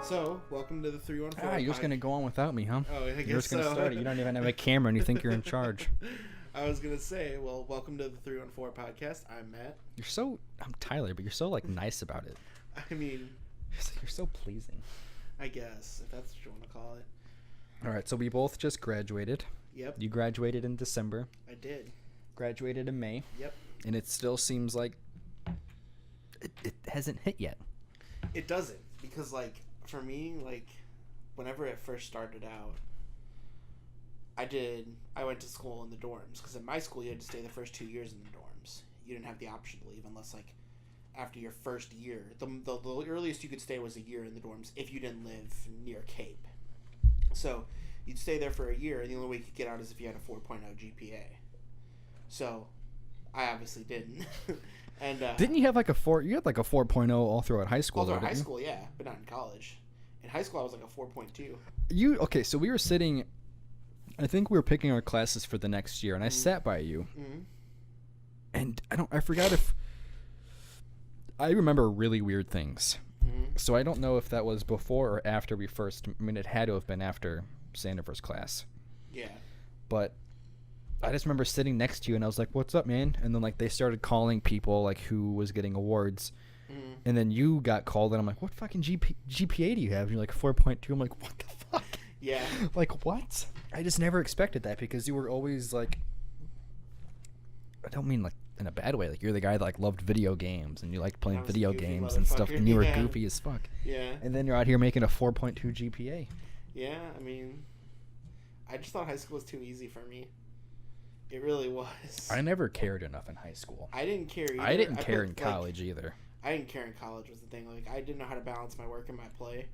So, welcome to the 314. You're just going to go on without me, huh? Oh, I guess You're just going to so. start it. You don't even have a camera and you think you're in charge. I was going to say, well, welcome to the 314 podcast. I'm Matt. I'm Tyler, but you're so, nice about it. I mean... You're so pleasing. I guess, if that's what you want to call it. All right, so we both just graduated. Yep. You graduated in December. I did. Graduated in May. Yep. And it still seems like it hasn't hit yet. It doesn't, because, for me, whenever it first started out, I went to school in the dorms, because in my school you had to stay the first 2 years in the dorms. You didn't have the option to leave unless, after your first year. The earliest you could stay was a year in the dorms if you didn't live near Cape. So, you'd stay there for a year, and the only way you could get out is if you had a 4.0 GPA. So, I obviously didn't. And didn't you have you had a 4.0 all throughout high school? All throughout high school, yeah, but not in college. In high school, I was a 4.2. Okay, so we were sitting, I think we were picking our classes for the next year, and I sat by you. Mm-hmm. And I forgot if, I remember really weird things. Mm-hmm. So I don't know if that was before or after it had to have been after Sandifer's class. Yeah. But I just remember sitting next to you, and I was like, "What's up, man?" And then they started calling people who was getting awards, and then you got called, and I'm like, "What fucking GPA do you have?" And you're like 4.2. I'm like, "What the fuck?" Yeah. What? I just never expected that because you were always I don't mean in a bad way. You're the guy that loved video games and you liked playing video games and stuff, and you were goofy as fuck. Yeah. And then you're out here making a 4.2 GPA. Yeah, I mean, I just thought high school was too easy for me. It really was. I never cared enough in high school. I didn't care either. I didn't care in college either. I didn't care in college was the thing. I didn't know how to balance my work and my play.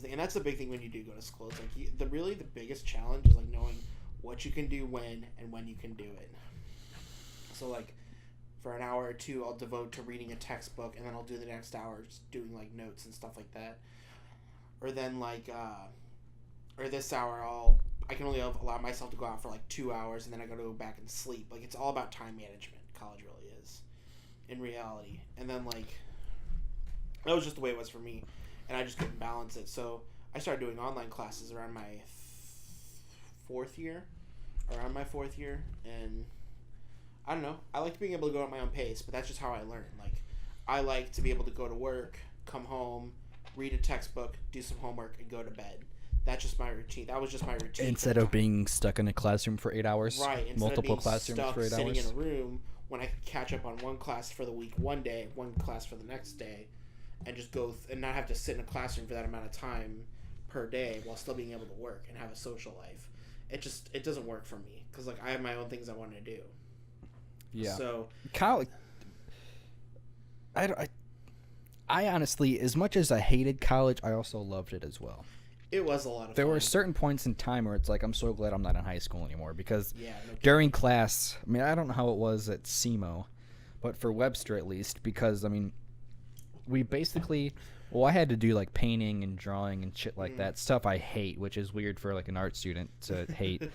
And that's the big thing when you do go to school. It's the biggest challenge is knowing what you can do when and when you can do it. So for an hour or two, I'll devote to reading a textbook, and then I'll do the next hour just doing notes and stuff like that. Or then or this hour I can only allow myself to go out for 2 hours, and then I got to go back and sleep. It's all about time management. College really is, in reality. And then that was just the way it was for me, and I just couldn't balance it. So I started doing online classes around my fourth year, and I don't know. I like being able to go at my own pace, but that's just how I learn. I like to be able to go to work, come home, read a textbook, do some homework, and go to bed. That's just my routine. That was just my routine. Instead of being stuck in a classroom for 8 hours? Right. Multiple classrooms for 8 hours? Sitting in a room when I could catch up on one class for the week one day, one class for the next day, and just go and not have to sit in a classroom for that amount of time per day while still being able to work and have a social life. It doesn't work for me because I have my own things I want to do. Yeah. So college, I honestly, as much as I hated college, I also loved it as well. It was a lot of fun. There were certain points in time where it's I'm so glad I'm not in high school anymore because no during class, I don't know how it was at SEMO, but for Webster at least, because, we basically, I had to do painting and drawing and shit like that, stuff I hate, which is weird for an art student to hate.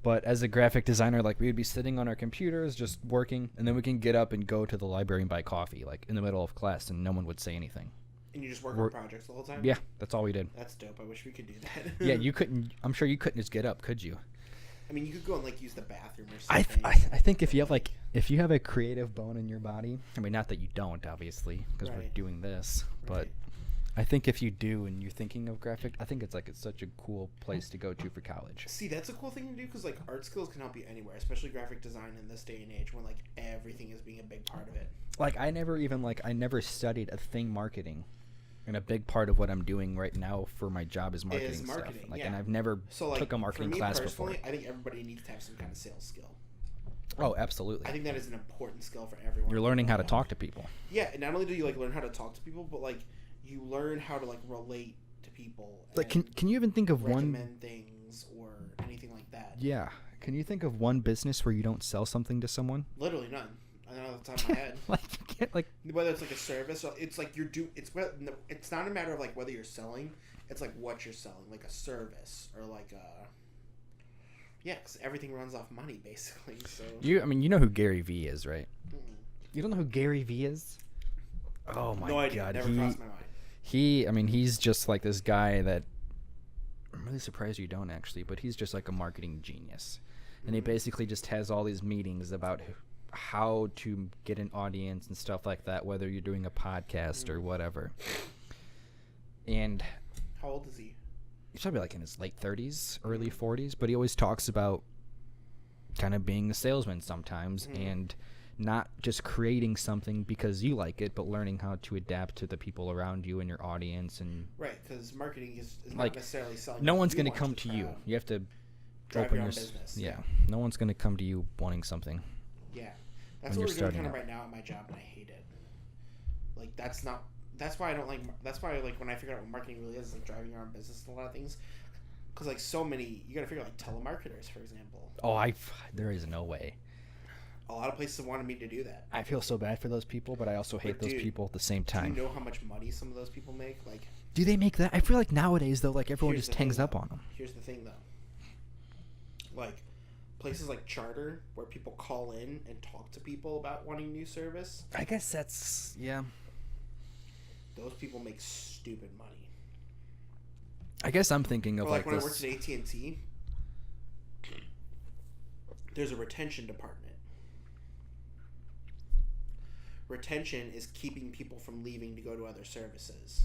But as a graphic designer, we would be sitting on our computers just working, and then we can get up and go to the library and buy coffee, in the middle of class, and no one would say anything. And you just work on projects the whole time? Yeah, that's all we did. That's dope. I wish we could do that. Yeah, you couldn't. I'm sure you couldn't just get up, could you? You could go and use the bathroom or something. I think if you have if you have a creative bone in your body, not that you don't, obviously, because we're doing this, but I think if you do and you're thinking of graphic, I think it's such a cool place to go to for college. See, that's a cool thing to do because art skills can help you anywhere, especially graphic design in this day and age when everything is being a big part of it. I never studied a thing marketing. And a big part of what I'm doing right now for my job is marketing stuff. And I've never took a marketing class before. I think everybody needs to have some kind of sales skill. Oh, absolutely. I think that is an important skill for everyone. You're learning how to talk to people. Yeah, and not only do you learn how to talk to people, but you learn how to relate to people. Can you even think of recommend things or anything like that? Yeah. Can you think of one business where you don't sell something to someone? Literally none. I don't know off the top of my head. You can't whether it's a service or it's it's not a matter of whether you're selling, it's what you're selling, a service or because everything runs off money basically. So you know who Gary Vee is, right? You don't know who Gary Vee is? Oh my no idea. God, Never crossed my mind. He's just like this guy that I'm really surprised you don't actually, but he's just like a marketing genius. And he basically just has all these meetings about how to get an audience and stuff like that, whether you're doing a podcast or whatever. And how old is he? He's probably like in his late 30s, early 40s, but he always talks about kind of being a salesman sometimes and not just creating something because you like it, but learning how to adapt to the people around you and your audience. And right, because marketing is like, not necessarily selling. No one's going to come to you. You have to open your business. Yeah, no one's going to come to you wanting something. Yeah, that's what we're doing kind of right now at my job, and I hate it. Like that's why I don't like. That's why like when I figure out what marketing really is, like driving your own business and a lot of things. Because like so many, you got to figure out like telemarketers, for example. Oh, there is no way. A lot of places wanted me to do that. I feel so bad for those people, but I also hate those people at the same time. Do you know how much money some of those people make? Like, do they make that? I feel like nowadays though, like everyone just hangs up on them. Here's the thing though. Like places like Charter, where people call in and talk to people about wanting new service. I guess that's Those people make stupid money. I guess I'm thinking of like when I worked at AT&T, there's a retention department. Retention is keeping people from leaving to go to other services.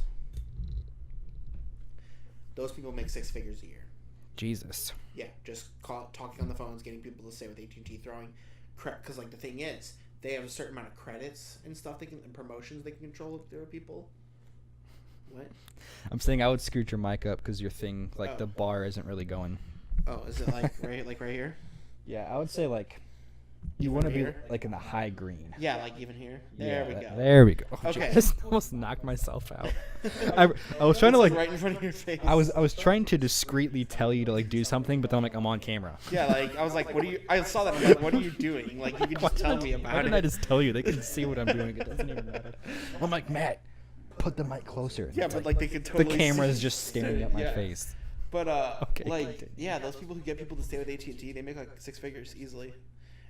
Those people make 6 figures a year. Jesus. Yeah, just talking on the phones, getting people to stay with AT&T, throwing crap. Because like the thing is, they have a certain amount of credits and stuff and promotions they can control with their people. What? I'm saying I would scoot your mic up because your thing, like the bar, isn't really going. Oh, is it like right here? Yeah, I would say like you want to be like in the high green. Yeah, like even here. There we go. There we go. Okay. I just almost knocked myself out. I was trying to like right in front of your face. I was trying to discreetly tell you to like do something, but then I'm like I'm on camera. Yeah, like I was like, what are you? I saw that. I'm like, what are you doing? Like you can just tell me about it. Why didn't I just tell you? They can see what I'm doing. It doesn't even matter. I'm like Matt. Put the mic closer. Yeah, but like they could totally the camera is just staring at my face. But okay, like yeah, those people who get people to stay with AT&T, they make like 6 figures easily.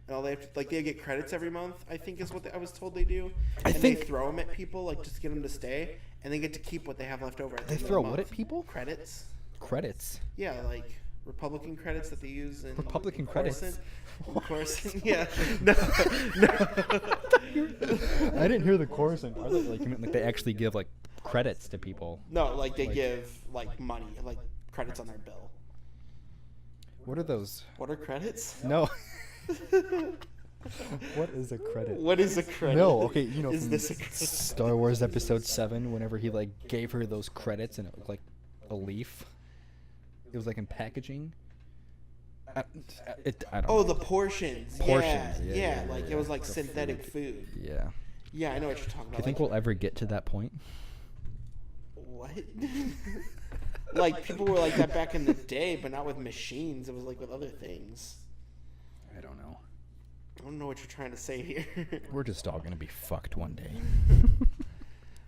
And all they have to, like they get credits every month, I think is what I was told they do. And they throw them at people like just to get them to stay, and they get to keep what they have left over. They throw what at people? Credits. Credits. Yeah, like Republican credits that they use in Republican credits. Of course, yeah. No. I didn't hear the chorus. Are they like you meant like they actually give like credits to people? No, like they give like money, like credits on their bill. What are those? What are credits? No. What is a credit? What is a credit? No, okay, you know, is this a credit? Star Wars Episode 7, whenever he like gave her those credits and it was like a leaf. It was like in packaging. I don't know. The portions. Portions. Yeah, like it was like synthetic food. Yeah. Yeah, I know what you're talking about. Do you think we'll ever get to that point? What? Like people were like that back in the day, but not with machines. It was like with other things. I don't know. I don't know what you're trying to say here. We're just all gonna be fucked one day.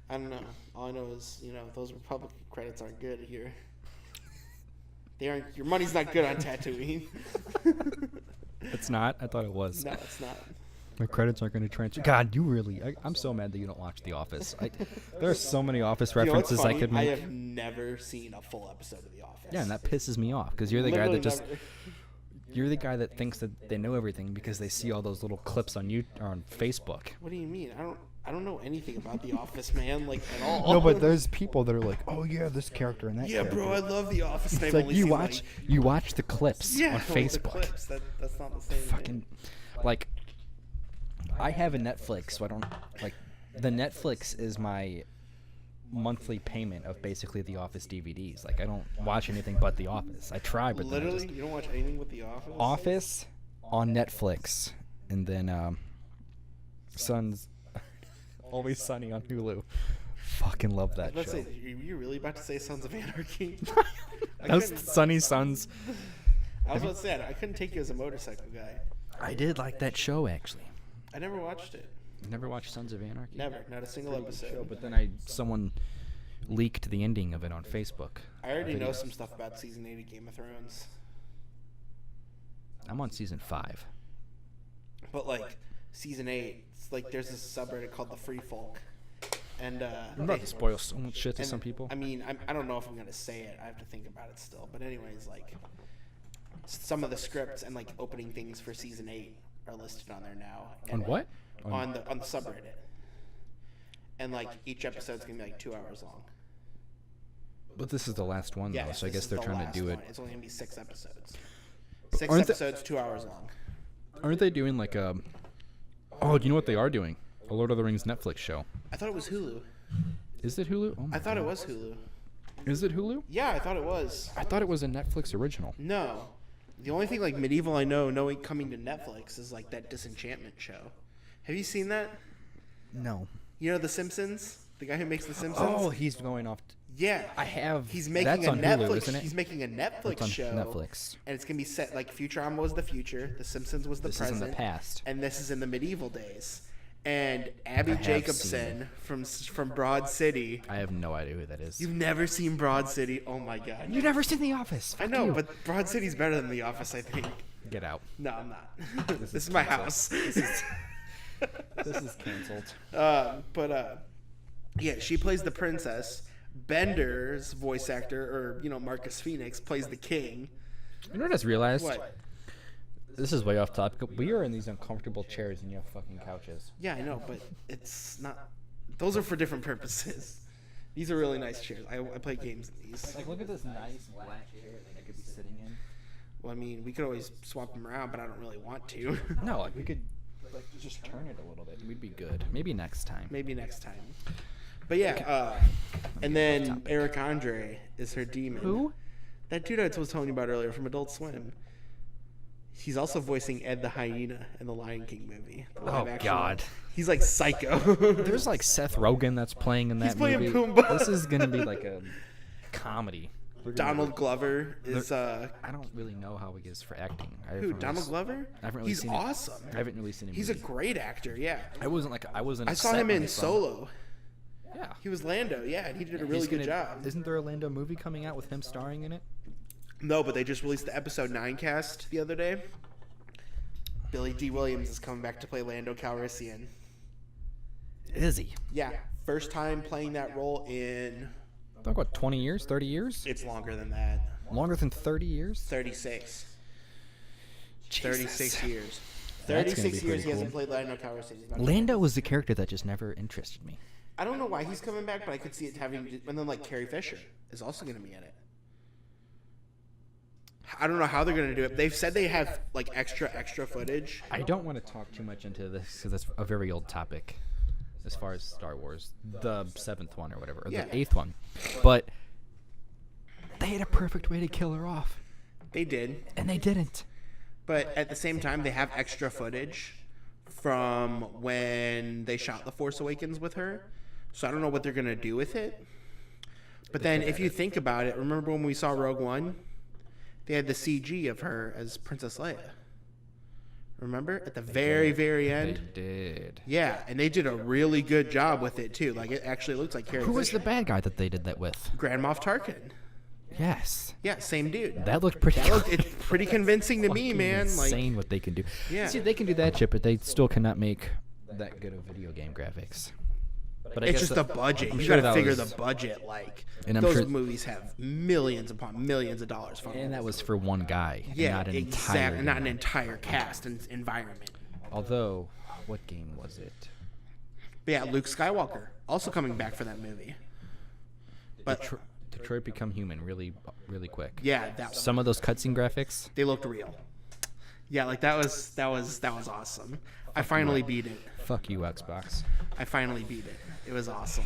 I don't know. All I know is, those Republican credits aren't good here. They aren't. Your money's not good on Tatooine. It's not? I thought it was. No, it's not. My credits aren't going to transfer. God, you really... I'm so mad that you don't watch The Office. There are so many Office references I could make. I have never seen a full episode of The Office. Yeah, and that pisses me off because you're the guy that just... You're the guy that thinks that they know everything because they see all those little clips on on Facebook. What do you mean? I don't know anything about The Office, man, like at all. No, but there's people that are like, oh yeah, this character and that character. Yeah, bro, I love The Office. It's like you watch the clips on Facebook. The clips. That's not the same. Fucking, like, I have a Netflix, so I don't like. The Netflix is my monthly payment of basically The Office DVDs. Like, I don't watch anything but The Office. I try, but literally, you don't watch anything but The Office. Office on Netflix, and then Sons. Always Sunny on Hulu. Fucking love that show. Are you really about to say Sons of Anarchy? That was Sunny Sons. I was about to say, I couldn't take you as a motorcycle guy. I did like that show, actually. I never watched it. You never watched Sons of Anarchy? Never. Not a single episode. Show, but then someone leaked the ending of it on Facebook. I already know some stuff about Season 8 of Game of Thrones. I'm on Season 5. But, like, Season 8, it's like there's this subreddit called The Free Folk. And I'm about to spoil so much shit to and, some people. I mean, I don't know if I'm gonna say it. I have to think about it still. But anyways, like some of the scripts and like opening things for season 8 are listed on there now. On what? On the subreddit. And like each episode's gonna be like 2 hours long. But this is the last one, though, so I guess they're trying to do it. It's only gonna be 6 episodes. 6 Aren't episodes, 2 hours long. Aren't they doing like a? Oh, do you know what they are doing? A Lord of the Rings Netflix show. I thought it was Hulu. Is it Hulu? Oh my I thought it God. was Hulu. Is it Hulu? Yeah, I thought it was. I thought it was a Netflix original. No. The only thing like medieval I know coming to Netflix is like that Disenchantment show. Have you seen that? No. You know The Simpsons? The guy who makes The Simpsons? Oh, he's going off. Yeah. I have. He's making That's a on Netflix. Hulu, isn't it? He's making a Netflix It's on show. Netflix. And it's gonna be set like Futurama was the future, The Simpsons was the This present, is in the past. and this is in the medieval days. And Abby I have Jacobson from Broad City. I have no idea who that is. You've never seen Broad City? Oh my god. You've never seen The Office. I Fuck know, you. but Broad City's better than The Office, I think. Get out. No, I'm not. This is my house. This is canceled. Yeah, she plays the princess. Bender's voice actor, or Marcus Phoenix, plays the king. You know what I just realized? What? This is way off topic. We are in these uncomfortable chairs and you have fucking couches. Yeah, I know, but it's not. Those are for different purposes. These are really nice chairs. I play games in these. Like, look at this nice black chair that I could be sitting in. Well, I mean, we could always swap them around, but I don't really want to. No, like, we could like just turn it a little bit. We'd be good. Maybe next time. Maybe next time. But yeah, and then Eric Andre is her demon. Who? That dude I was telling you about earlier from Adult Swim. He's also voicing Ed the Hyena in the Lion King movie. The Oh, live action God. one. He's like Psycho. There's like Seth Rogen that's playing in that He's playing movie. Pumbaa. This is gonna be like a comedy. Donald Glover is I don't really know how he is for acting. who? Donald Glover? I haven't really He's seen awesome. I haven't really seen him. He's a great actor. Yeah. I wasn't. I saw him in Solo. Yeah. He was Lando. Yeah, and he did a really good job. Isn't there a Lando movie coming out with him starring in it? No, but they just released the episode 9 cast the other day. Billy D. Williams is coming back to play Lando Calrissian. Is he? Yeah, first time playing that role in. Talk about 20 years, 30 years? It's longer than that. Longer than 30 years? 36. Jesus. 36 years. That's gonna 36 be years pretty he hasn't cool. played Lando Calrissian. He's not- Lando was the character that just never interested me. I don't know why he's coming back, but I could see it having. And then like Carrie Fisher is also going to be in it. I don't know how they're going to do it. They've said they have like extra footage. I don't want to talk too much into this because that's a very old topic as far as Star Wars, the 7th one or whatever, or Yeah. the 8th one. But they had a perfect way to kill her off, They did, and they didn't. but at the same time, they have extra footage from when they shot The Force Awakens with her. So I don't know what they're going to do with it. But then if you think about it, remember when we saw Rogue One? They had the CG of her as Princess Leia. Remember? At the very end? They did. Yeah, and they did a really good job with it, too. Like, it actually looks like Carrie Who was Fisher. the bad guy that they did that with? Grand Moff Tarkin. Yes. Yeah, same dude. That looked pretty It's pretty convincing to me, fucking man. Insane what they can do. Yeah. See, they can do that shit, but they still cannot make that good of video game graphics. But I It's guess just the budget. I'm You sure got to that figure was- the budget. Like, And I'm those sure- movies have millions upon millions of dollars for them. And that was for one guy, Yeah, not an exactly. entire Not an game. entire cast and environment. Although, what game was it? But yeah, Luke Skywalker also coming back for that movie. But Detroit Become Human really quick. yeah, that one. Some of those cutscene graphics. They looked real. Yeah, like that was awesome. I finally beat it. Fuck you, Xbox. I finally beat it. It was awesome.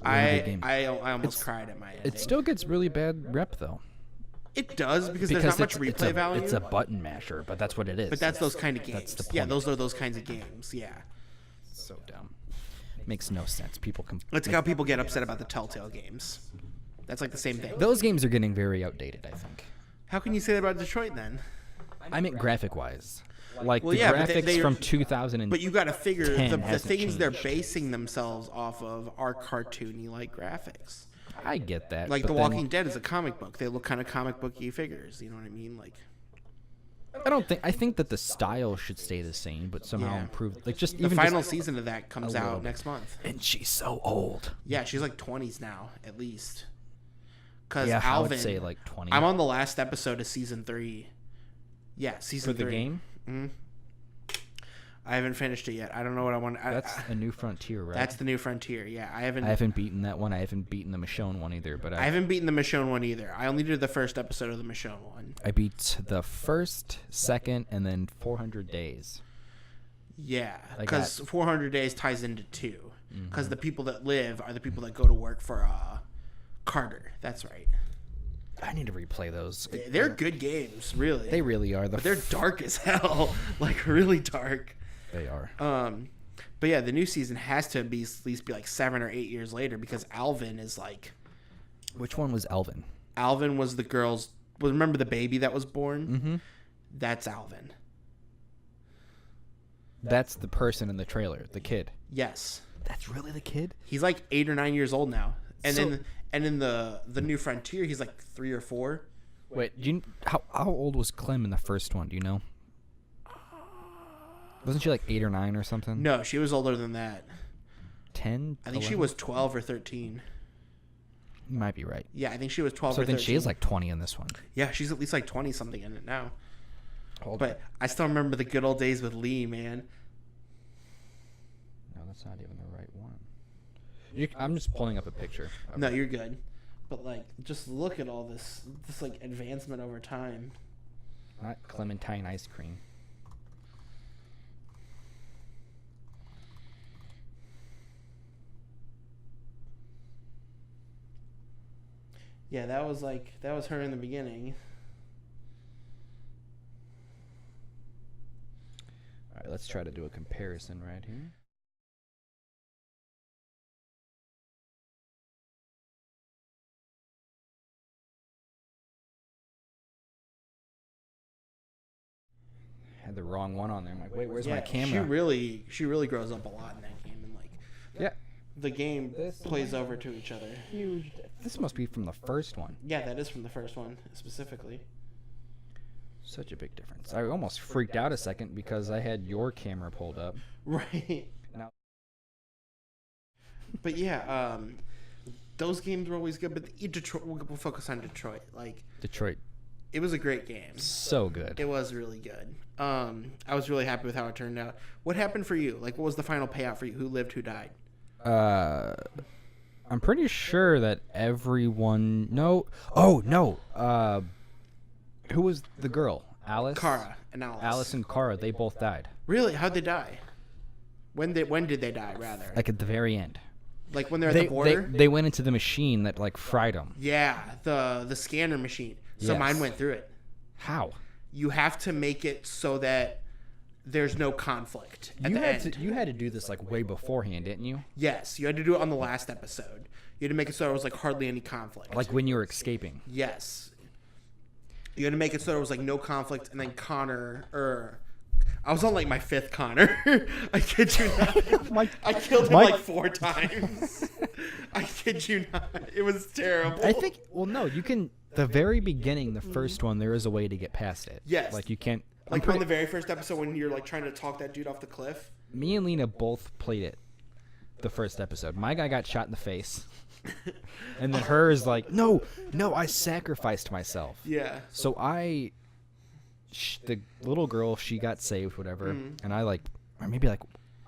Really good game. I almost cried at my ending. It still gets really bad rep though. It does because there's not much replay value. It's a button masher, but that's what it is. But that's those kind of games. That's the Yeah, point. those are those kinds of games. Yeah. So dumb. Makes no sense. People can. That's how people get upset about the Telltale games. That's like the same thing. Those games are getting very outdated, I think. How can you say that about Detroit then? I meant graphic-wise. Like Well, the yeah, but graphics they- from 2000 But you got to figure the hasn't things they're changed. basing themselves off of are cartoony like graphics. I get that. Like but The then- Walking Dead is a comic book. They look kind of comic booky figures. You know what I mean? Like I think that the style should stay the same, but somehow Yeah. improve. Like just The even final just, season of that comes little out bit. next month. and she's so old. Yeah, she's like 20s now, at least. Because Yeah, I Alvin, would say like 20. I'm on the last episode of season 3. Yeah, for season the 3. game. Mm-hmm. I haven't finished it yet. I don't know what I want. That's a New Frontier, right? That's the New Frontier. Yeah, I haven't. I haven't beaten that one. I haven't beaten the Michonne one either. But I haven't beaten the Michonne one either. I only did the first episode of the Michonne one. I beat the first, second, and then 400 Days. Yeah, I because got- 400 Days ties into 2. Because the people that live are the people that go to work for Carter. That's right. I need to replay those. They're good games, really. They really are. But they're dark as hell. Like, really dark. They are. But yeah, the new season has to be at least be like 7 or 8 years later because Alvin is like. Which one was Elvin? Alvin was the girl's. Remember the baby that was born? Mm-hmm. That's Alvin. That's the person in the trailer, the kid. Yes. That's really the kid? He's like 8 or 9 years old now, and So- in the New Frontier, he's like 3 or 4. Wait, how old was Clem in the first one? Do you know? Wasn't she like 8 or 9 or something? No, she was older than that. 10? I think she 11? was 12 or 13. You might be right. Yeah, I think she was 12 So or 13. then she is like 20 in this one. Yeah, she's at least like 20 something in it now. Hold But I still remember the good old days with Lee, man. No, that's not even the right one. I'm just pulling up a picture. No, you're good. But like, just look at all this like advancement over time. Not Clementine ice cream. Yeah, that was her in the beginning. All right, let's try to do a comparison right here. Had the wrong one on there. I'm like, wait, where's my camera? She really grows up a lot in that game, and like Yeah, the game plays over to each other. huge. This must be from the first one. Yeah, that is from the first one specifically. Such a big difference. I almost freaked out a second because I had your camera pulled up. Right. Now, But yeah, those games were always good. But Detroit, we'll focus on Detroit. Like, Detroit, it was a great game. so good. It was really good. I was really happy with how it turned out. What happened for you? Like, what was the final payout for you? Who lived? Who died? I'm pretty sure that everyone. No. Oh no. Who was the girl? Alice. Kara and Alice. Alice and Kara. They both died. Really? How'd they die? When did they die? Rather, Like at the very end. like when they're at the border. They went into the machine that like fried them. Yeah, the scanner machine. So Yes. mine went through it. How? You have to make it so that there's no conflict at the end. You had to do this like way beforehand, didn't you? Yes, you had to do it on the last episode. You had to make it so there was like hardly any conflict. Like when you were escaping. Yes. You had to make it so there was like no conflict, and then Connor, I was on like my 5th Connor. I kid you not. I killed him like 4 times. I kid you not. It was terrible. I think. Well, no. You can. The very beginning, the first one, there is a way to get past it. Yes. Like you can't. like on the very first episode when you're like trying to talk that dude off the cliff. Me and Lena both played it. The first episode. My guy got shot in the face. And then her is like, no, I sacrificed myself. Yeah. So the little girl, she got saved, whatever. And I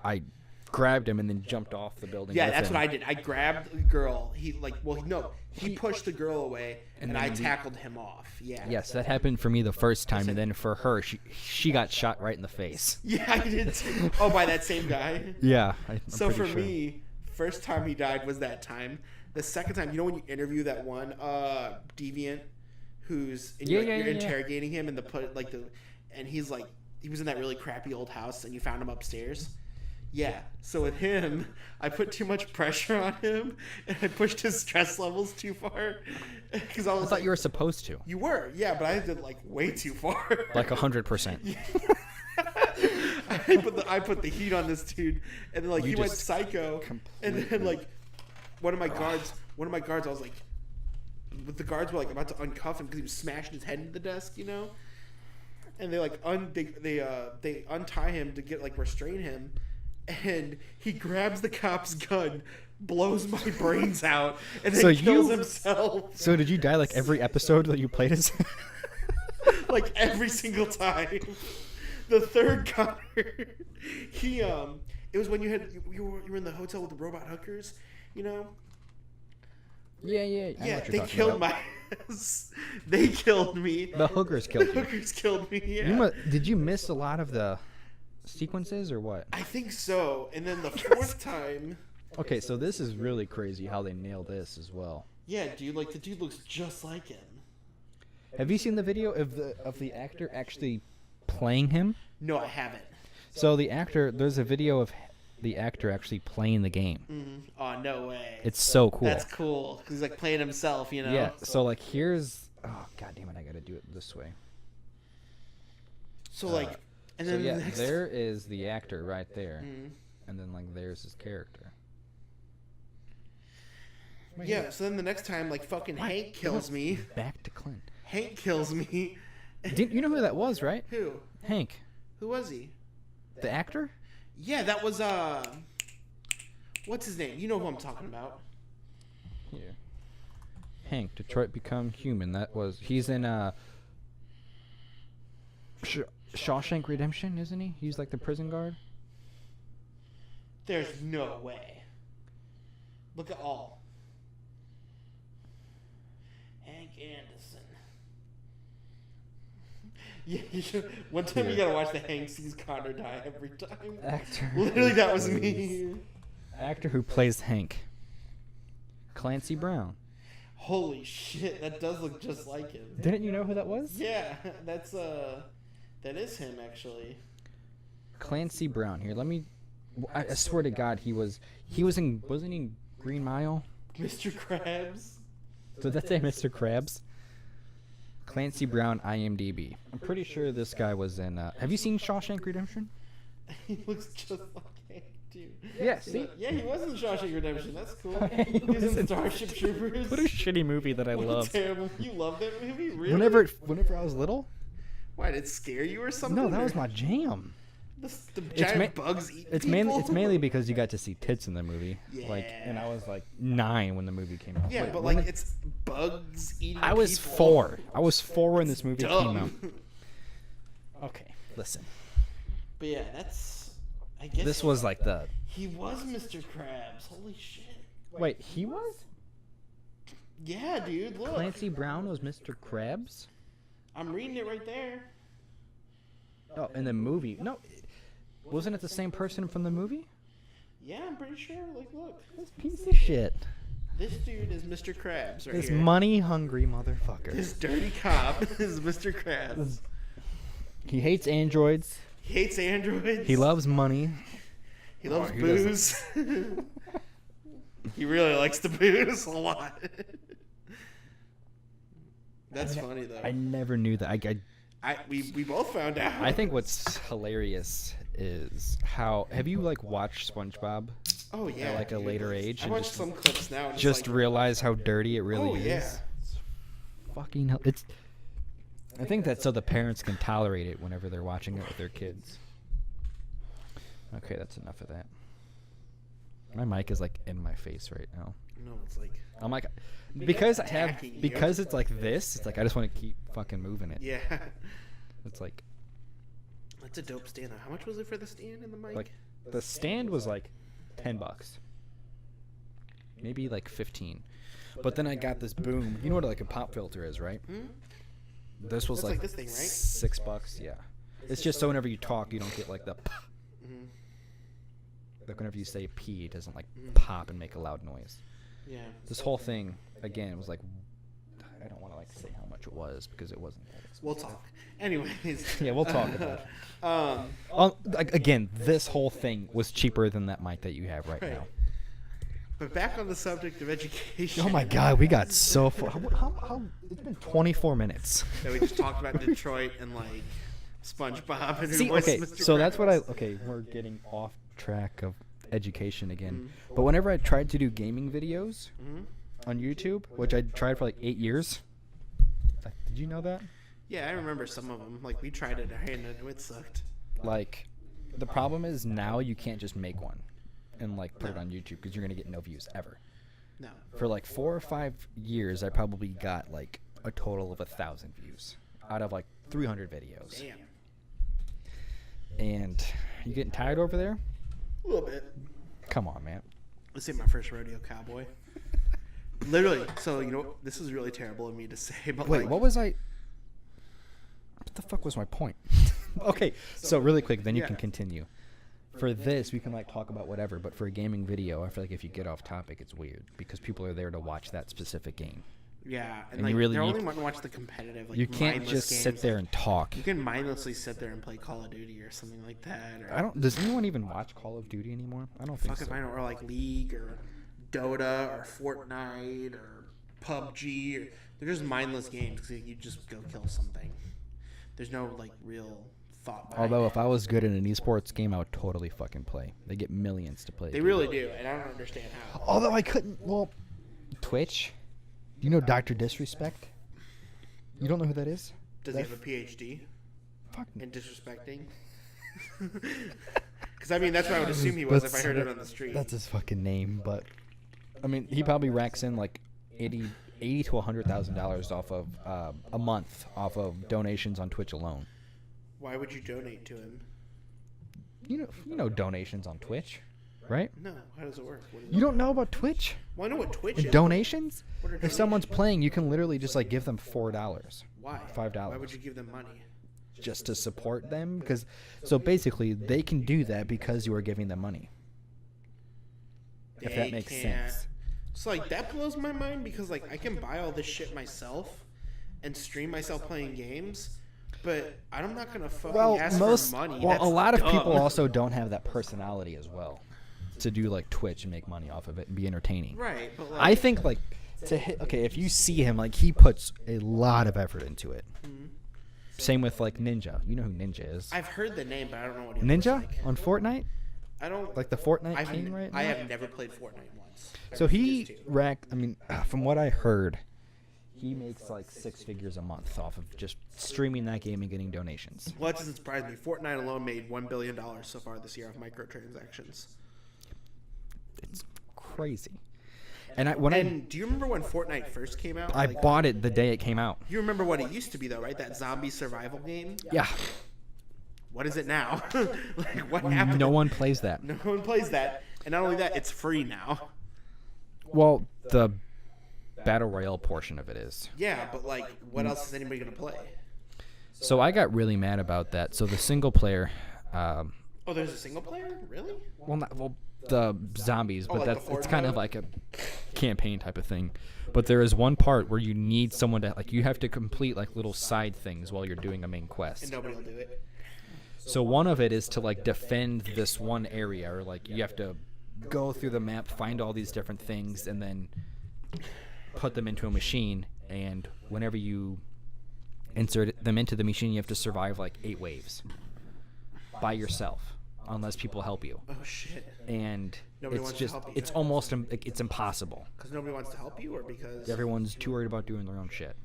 I grabbed him and then jumped off the building. Yeah, with that's him. what I did. I grabbed the girl. He pushed the girl away, and I then tackled him off. Yeah. Yes, that happened for me the first time, and then for her, she got shot right in the face. Yeah, I did too. Oh, by that same guy. Yeah. So for me, first time he died was that time. The second time, you know when you interview that one deviant who's you're interrogating him and and he's like he was in that really crappy old house and you found him upstairs. Yeah. So with him, I put too much pressure on him and I pushed his stress levels too far because I thought you were supposed to. You were, yeah, but I did like way too far. Like 100%. I put the heat on this dude, and then like he went psycho, and then like one of my guards, I was like, the guards were like about to uncuff him because he was smashing his head into the desk, you know. and they like they untie him to get like restrain him, and he grabs the cop's gun, blows my brains out, and then kills himself. So did you die like every episode that you played as? Like every single time. The third Connor, he it was when you were in the hotel with the robot hookers, you know. Yeah. Yeah, they killed my ass. They killed me. The hookers killed you. The hookers killed me. Yeah. Did you miss a lot of the sequences or what? I think so. And then the fourth time. Okay, so this is really crazy how they nailed this as well. Yeah, dude. Like the dude looks just like him. Have you seen the video of the actor actually playing him? No, I haven't. So there's a video of the actor actually playing the game. Mm-hmm. Oh, no way. It's so cool. That's cool. Because he's like playing himself, you know? Yeah, so like here's... Oh, god damn it, I gotta do it this way. So like... And then there is the actor right there. Mm-hmm. And then like there's his character. Yeah, so then the next time like fucking Hank kills me. Back to Clint. Hank kills me. You know who that was, right? Who? Hank. Who was he? The actor? Yeah, that was what's his name? You know who I'm talking about. Here. Hank, Detroit Become Human. He's in Shawshank Redemption, isn't he? He's like the prison guard. There's no way. Look at all. Hank Anderson. Yeah, you should. One time you gotta watch the Hank sees Connor die every time. Actor. Literally, that was me. Actor who plays Hank. Clancy Brown. Holy shit, that does look just like him. Didn't you know who that was? Yeah, that is him actually. Clancy Brown. Here, let me. I swear to God, wasn't he in Green Mile? Mr. Krabs. Did that say Mr. Krabs? Clancy Brown, IMDb. I'm pretty sure this guy was in. Have you seen Shawshank Redemption? He looks just like Hank, dude. Yeah, see? Yeah, he was in Shawshank Redemption. That's cool. He was in Starship Troopers. What a shitty movie that I love. Terrible. You love that movie, really? Whenever I was little. Why, did it scare you or something? No, that was my jam. The giant bugs eat it's people? It's mainly because you got to see tits in the movie. Yeah. And I was like 9 when the movie came out. Yeah, but like it's bugs eating people. I was 4. I was 4 when this movie came out. Okay, listen. But yeah, I guess this was like the... He was Mr. Krabs. Holy shit. Wait, he was? Yeah, dude, look. Clancy Brown was Mr. Krabs? I'm reading it right there. Oh, in the movie. No, wasn't it the same person from the movie? Yeah, I'm pretty sure. Like, look. This piece of shit. This dude is Mr. Krabs right this here. money-hungry motherfucker. This dirty cop is Mr. Krabs. He hates androids. He hates androids. He loves money. He loves booze. He really likes to booze a lot. That's funny, though. I never knew that. We both found out. I think what's hilarious is how... Have you, like, watched SpongeBob? Oh, yeah. At, like, a later age? I watched some clips now. Just like, realize how dirty it really is. Yeah. It's fucking... I think that's so the parents can tolerate it whenever they're watching it with their kids. Okay, that's enough of that. My mic is, like, in my face right now. No, it's like... I'm like... Because it's like this, it's like I just want to keep fucking moving it. Yeah. It's like... That's a dope stand. How much was it for the stand and the mic? Like, the stand was like $10. Maybe like 15. But then I got this boom. You know what like a pop filter is, right? Hmm? This was like this thing, right? $6. Yeah. It's just so whenever you talk, you don't get like the... Mm-hmm. Like whenever you say pee, it doesn't like pop and make a loud noise. Yeah. This whole thing, again, was like... I don't want to like say how much it was because it wasn't that expensive. We'll talk. Anyways. Yeah, we'll talk about it. Again, this whole thing was cheaper than that mic that you have right now. But back on the subject of education. Oh my God, we got so far. How it's been 24 minutes. Yeah, we just talked about Detroit and like SpongeBob and See, okay, Mr. So that's what we're getting off track of education again. But whenever I tried to do gaming videos on YouTube, which I tried for like 8 years. Did you know that? Yeah, I remember some of them. Like we tried it and it sucked. Like, the problem is now you can't just make one and like put it on YouTube because you're gonna get no views ever. No. For like 4 or 5 years, I probably got like a total of 1,000 views out of like 300 videos. Damn. And you getting tired over there? A little bit. Come on, man. This ain't my first rodeo, cowboy. Literally. So this is really terrible of me to say, but Wait, like, what was I? What the fuck was my point? Okay, so really quick, then you can continue. For this, we can like talk about whatever, but for a gaming video, I feel like if you get off topic, it's weird because people are there to watch that specific game. Yeah, and And like you really- they're you- only want to watch the competitive. Like, You can't mindless just games. sit there and talk. You can mindlessly sit there and play Call of Duty or something like that. Or, I don't. Does anyone even watch Call of Duty anymore? I don't think fuck so. if I know, or like League or Dota or Fortnite or PUBG. Or, they're just mindless games because you just go kill something. There's no like real thought behind Although it. if I was good in an esports game, I would totally fucking play. They get millions to play. They really do, and I don't understand how. Although I couldn't. Well, Twitch. Do you know Dr. Disrespect? You don't know who that is? Does he have a PhD Fuck. in disrespecting? Because I mean, that's what I would assume he was if I heard it on the street. That's his fucking name, but I mean, he probably racks in like $80 to $100,000 off of a month off of donations on Twitch alone. Why would you donate to him? You know donations on Twitch, right? No, how does it work? What is You don't know about Twitch? Well, I know what Twitch And is. donations? What are If donations? someone's playing, you can literally just like give them $4, Why? $5. Why would you give them money? just to support them. Because so basically, they can do that because you are giving them money. If that They makes can't. sense. So like that blows my mind because like I can buy all this shit myself and stream myself playing games, but I'm not gonna fucking ask for money. Well, That's a lot of dumb. people also don't have that personality as well to do like Twitch and make money off of it and be entertaining. Right, but like, I think like to hit. Okay, if you see him, like he puts a lot of effort into it. Mhm. Same with like Ninja. You know who Ninja is? I've heard the name, but I don't know what he Ninja looks like. on Fortnite, I don't like the Fortnite I've, king right now. I have never played Fortnite once. I So he refuse to. racked. I mean, from what I heard, he makes like 6 figures a month off of just streaming that game and getting donations. Well, that doesn't surprise me. Fortnite alone made $1 billion so far this year off microtransactions. It's crazy. And Do you remember when Fortnite first came out? I Like, bought it the day it came out. you remember what it used to be though, right? That zombie survival game. Yeah, What is it now? Like what happened? no one plays that. No one plays that, and not only that, it's free now. Well, the battle royale portion of it is. Yeah, but like, what else is anybody gonna play? So I got really mad about that. So the single player, Oh, there's a single player, really? well, the zombies, but like that's the it's Horde kind of mode? like a campaign type of thing. But there is one part where you need someone to like you have to complete like little side things while you're doing a main And quest. nobody will do it. So one of it is to like defend this one area, or like you have to go through the map, find all these different things, and then put them into a machine. And whenever you insert them into the machine, you have to survive like 8 waves by yourself, unless people help you. Oh shit! And Nobody it's wants to just help you. it's almost it's impossible. Because nobody wants to help you, or because Everyone's too worried about doing their own shit.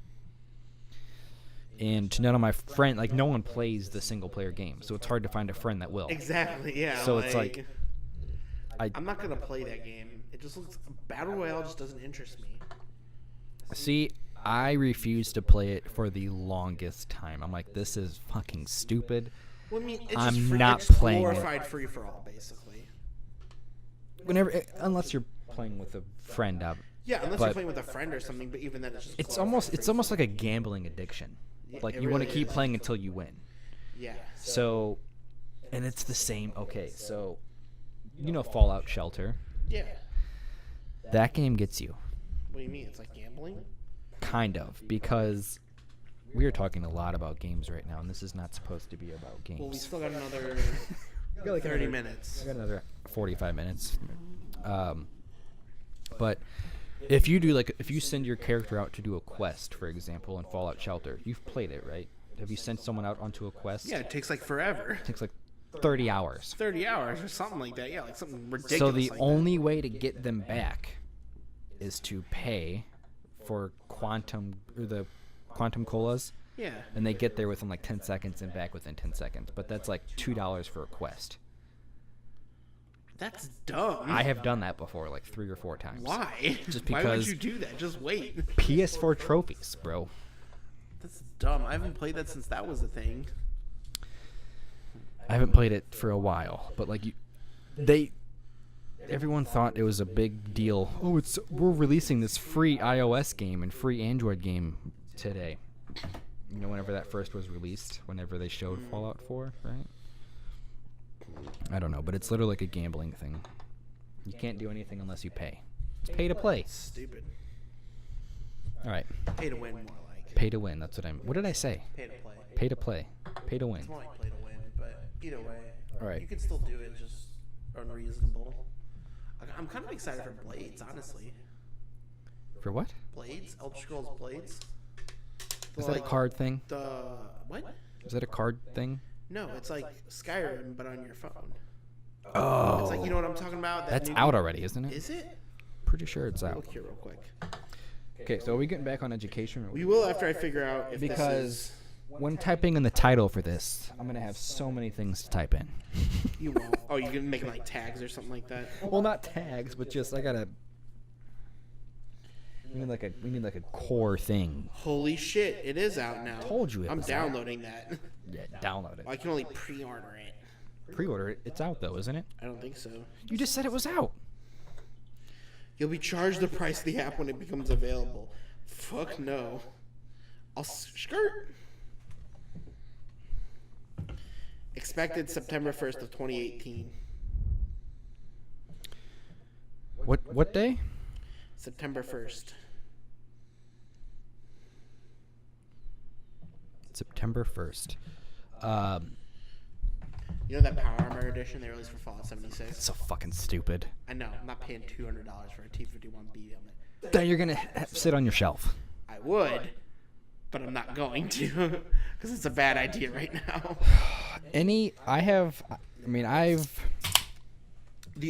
And none of my friend, like no one plays the single player game, so it's hard to find a friend that will. exactly, yeah. So it's like, I'm not gonna play that game. It just looks battle royale just doesn't interest me. See, I refuse to play it for the longest time. I'm like, this is fucking stupid. Well, I mean, it's I'm just not it's playing it. glorified free for all, basically. Unless you're playing with a friend, Yeah, unless But- you're playing with a friend or something. But even then, it's just it's glorified almost free like a gambling addiction. Yeah, Like it you want to really keep is. playing until you win. Yeah. So, and it's the same. Okay, so you know Fallout Shelter. Yeah. That game gets you, What do you mean? It's like gambling? kind of, because we are talking a lot about games right now, and this is not supposed to be about games. Well, we still got another We got like 30 another- minutes. I got another 45 minutes. But if you send your character out to do a quest, for example, in Fallout Shelter, you've played it, right? Have you sent someone out onto a quest? Yeah, it takes like forever. It takes like 30 hours. 30 hours or something like that. Yeah, like something ridiculous. So the like only way to get them back is to pay for the quantum colas Yeah. And they get there within like 10 seconds and back within 10 seconds. But that's like $2 for a quest. That's dumb. I have done that before, like 3 or 4 times. Why? Just Why would because you do that? Just wait. PS4 trophies, bro. That's dumb. I haven't played that since that was a thing. I haven't played it for a while, but like everyone thought it was a big deal. Oh, we're releasing this free iOS game and free Android game today. You know, whenever that first was released, whenever they showed Fallout 4, right? I don't know, but it's literally like a gambling thing. You can't do anything unless you pay. It's pay to play. Stupid. All right. Pay to win, more like. Pay to win. That's what I'm. What did I say? Pay to play. Pay to play. Pay to win. It's more like play to win, but either way. All right. You can still do it, just unreasonable. I'm kind of excited for Blades, honestly. For what? Blades? Elder Scrolls Blades? Is that a card thing? What? Is that a card thing? No, it's like Skyrim, but on your phone. Oh. It's like, you know what I'm talking about? That's out already, isn't it? Is it? Pretty sure it's out. Look here real quick. Okay, so are we getting back on education? We will after I figure out if Because this is... when typing in the title for this, I'm going to have so many things to type in. You won't. Oh, you can make like tags or something like that? Well, not tags, but just I got to... We need like a core thing. Holy shit, it is out now. Told you it I'm was downloading that. Yeah, download it. I can only pre-order it. Pre-order it. It's out though, isn't it? I don't think so. You just said it was out. You'll be charged the price of the app when it becomes available. Fuck no. I'll skirt. Expected September 1st of 2018. What day? September 1st. September 1st. You know that Power Armor edition they released for Fallout 76? It's so fucking stupid. I know. I'm not paying $200 for a T-51B helmet. That you're going to sit on your shelf. I would, but I'm not going to because it's a bad idea right now. The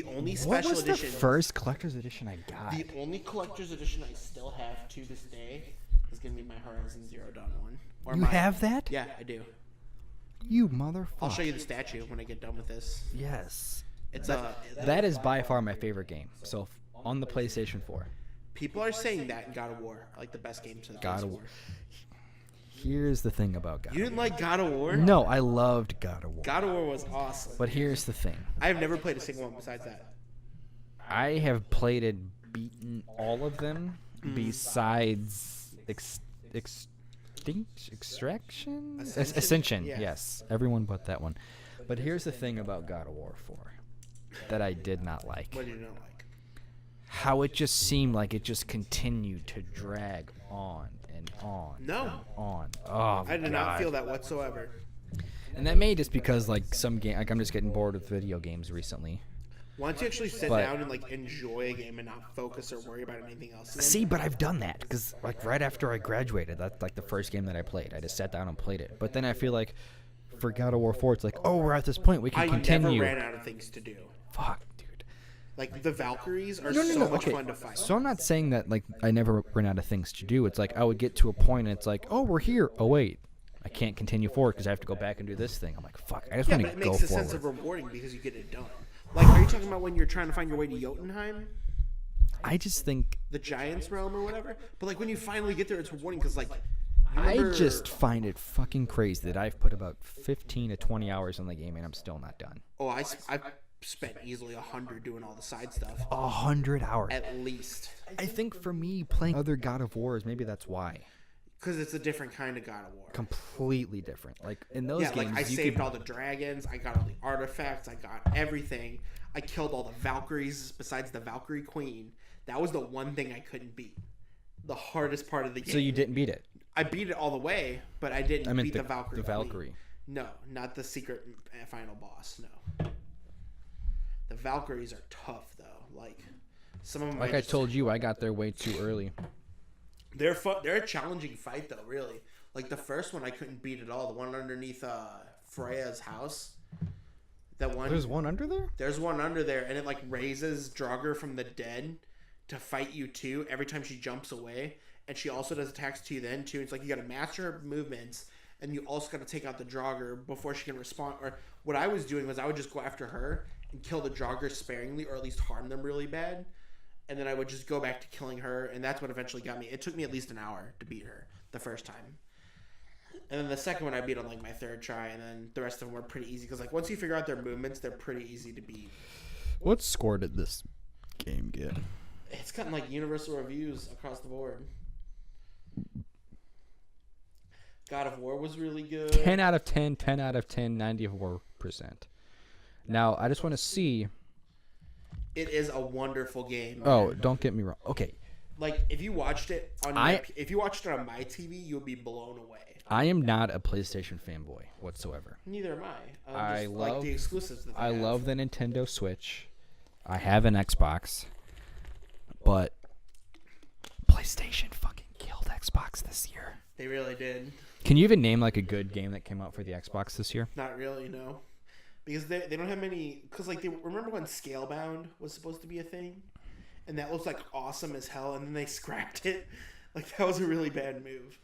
only special What was edition. the first collector's edition I got? The only collector's edition I still have to this day is gonna be my Horizon Zero Dawn one. Or You have that? Yeah, I do. You motherfucker. I'll show you the statue when I get done with this. Yes. It's That is by far my favorite game. So on the PlayStation 4. people are saying that in God of War, like the best game to the God of PS4. War. Here's the thing about God. You didn't like God of War? No, I loved God of War. God of War was awesome. But here's the thing. I have never played a single one besides that. I have played and beaten all of them besides Extraction? Ascension, Yeah. yes. Everyone but that one. But here's the thing about God of War 4 that I did not like. What did you not like? How it just seemed like it just continued to drag on and on. No. And on. Oh, I did not feel that whatsoever. And that may just because like some game, like I'm just getting bored with video games recently. Why don't you actually sit But- down and like enjoy a game and not focus or worry about anything else? See, but I've done that because like right after I graduated, that's like the first game that I played. I just sat down and played it. But then I feel like for God of War 4, it's like, oh, we're at this point, we can I continue. never ran out of things to do. Fuck, dude. Like the Valkyries are No, so much okay. fun to fight. So I'm not saying that like I never ran out of things to do. It's like I would get to a point and it's like, oh, we're here. Oh wait, I can't continue forward because I have to go back and do this thing. I'm like, fuck, I just Yeah, want but to it go makes a forward. sense of rewarding because you get it done. Like, are you talking about when you're trying to find your way to Jotunheim, I just think the Giants realm or whatever? But like when you finally get there, it's rewarding because like. I just find it fucking crazy that I've put about 15 to 20 hours on the game and I'm still not done. Oh, I've spent easily 100 doing all the side stuff. 100 hours. At least. I think for me, playing other God of Wars, maybe that's why. Because it's a different kind of God of War. Completely different. Like in those Yeah, games, like I you saved could, all the dragons, I got all the artifacts, I got everything. I killed all the Valkyries besides the Valkyrie Queen. That was the one thing I couldn't beat. The hardest part of the game. So you didn't beat it. I beat it all the way, but I didn't I meant beat the Valkyrie. The Valkyrie. Queen. No, not the secret final boss. No. The Valkyries are tough though. Like some of them. Like I told you, I got there way too early. They're fun. They're a challenging fight though. Really. Like the first one, I couldn't beat at all. The one underneath Freya's house. That one. There's one under there? There's one under there, and it like raises Draugr from the dead to fight you too. Every time she jumps away, and she also does attacks to you then too. It's like you got to master her movements, and you also got to take out the jogger before she can respond. Or what I was doing was I would just go after her and kill the jogger sparingly, or at least harm them really bad, and then I would just go back to killing her, and that's what eventually got me. It took me at least an hour to beat her the first time. And then the second one I beat on like my third try, and then the rest of them were pretty easy because like once you figure out their movements, they're pretty easy to beat. What score did this game get? It's gotten like universal reviews across the board. God of War was really good. 10 out of 10, 10 out of 10, 94%. Now, I just want to see. It is a wonderful game. Oh, don't get me wrong. Okay. Like if you watched it on if you watched it on my TV, you would be blown away. I am not a PlayStation fanboy whatsoever. Neither am I. I just love like the exclusives that they have. love the Nintendo Switch. I have an Xbox, but PlayStation fucking killed Xbox this year. They really did. Can you even name like a good game that came out for the Xbox this year? Not really, no. Because they don't have many. Because like remember when Scalebound was supposed to be a thing, and that was like awesome as hell, and then they scrapped it. Like that was a really bad move.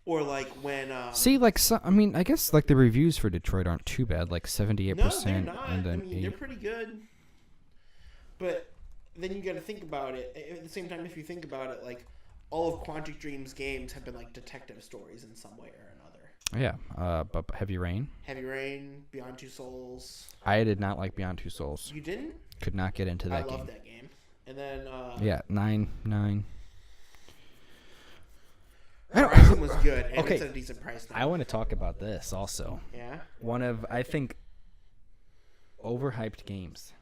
Or like when see, like I mean, I guess like the reviews for Detroit aren't too bad, like 78%. No, they're not. And then I mean, they're pretty good. But then you got to think about it. At the same time, if you think about it, like all of Quantic Dream's games have been like detective stories in some way or another. Yeah, but Heavy Rain. Heavy Rain, Beyond Two Souls. I did not like Beyond Two Souls. You didn't? Could not get into that game. I love that game. And then yeah, 9. Horizon was good, and okay. it's at a decent price now. I want to talk about this also. Yeah? One of, I think, overhyped games.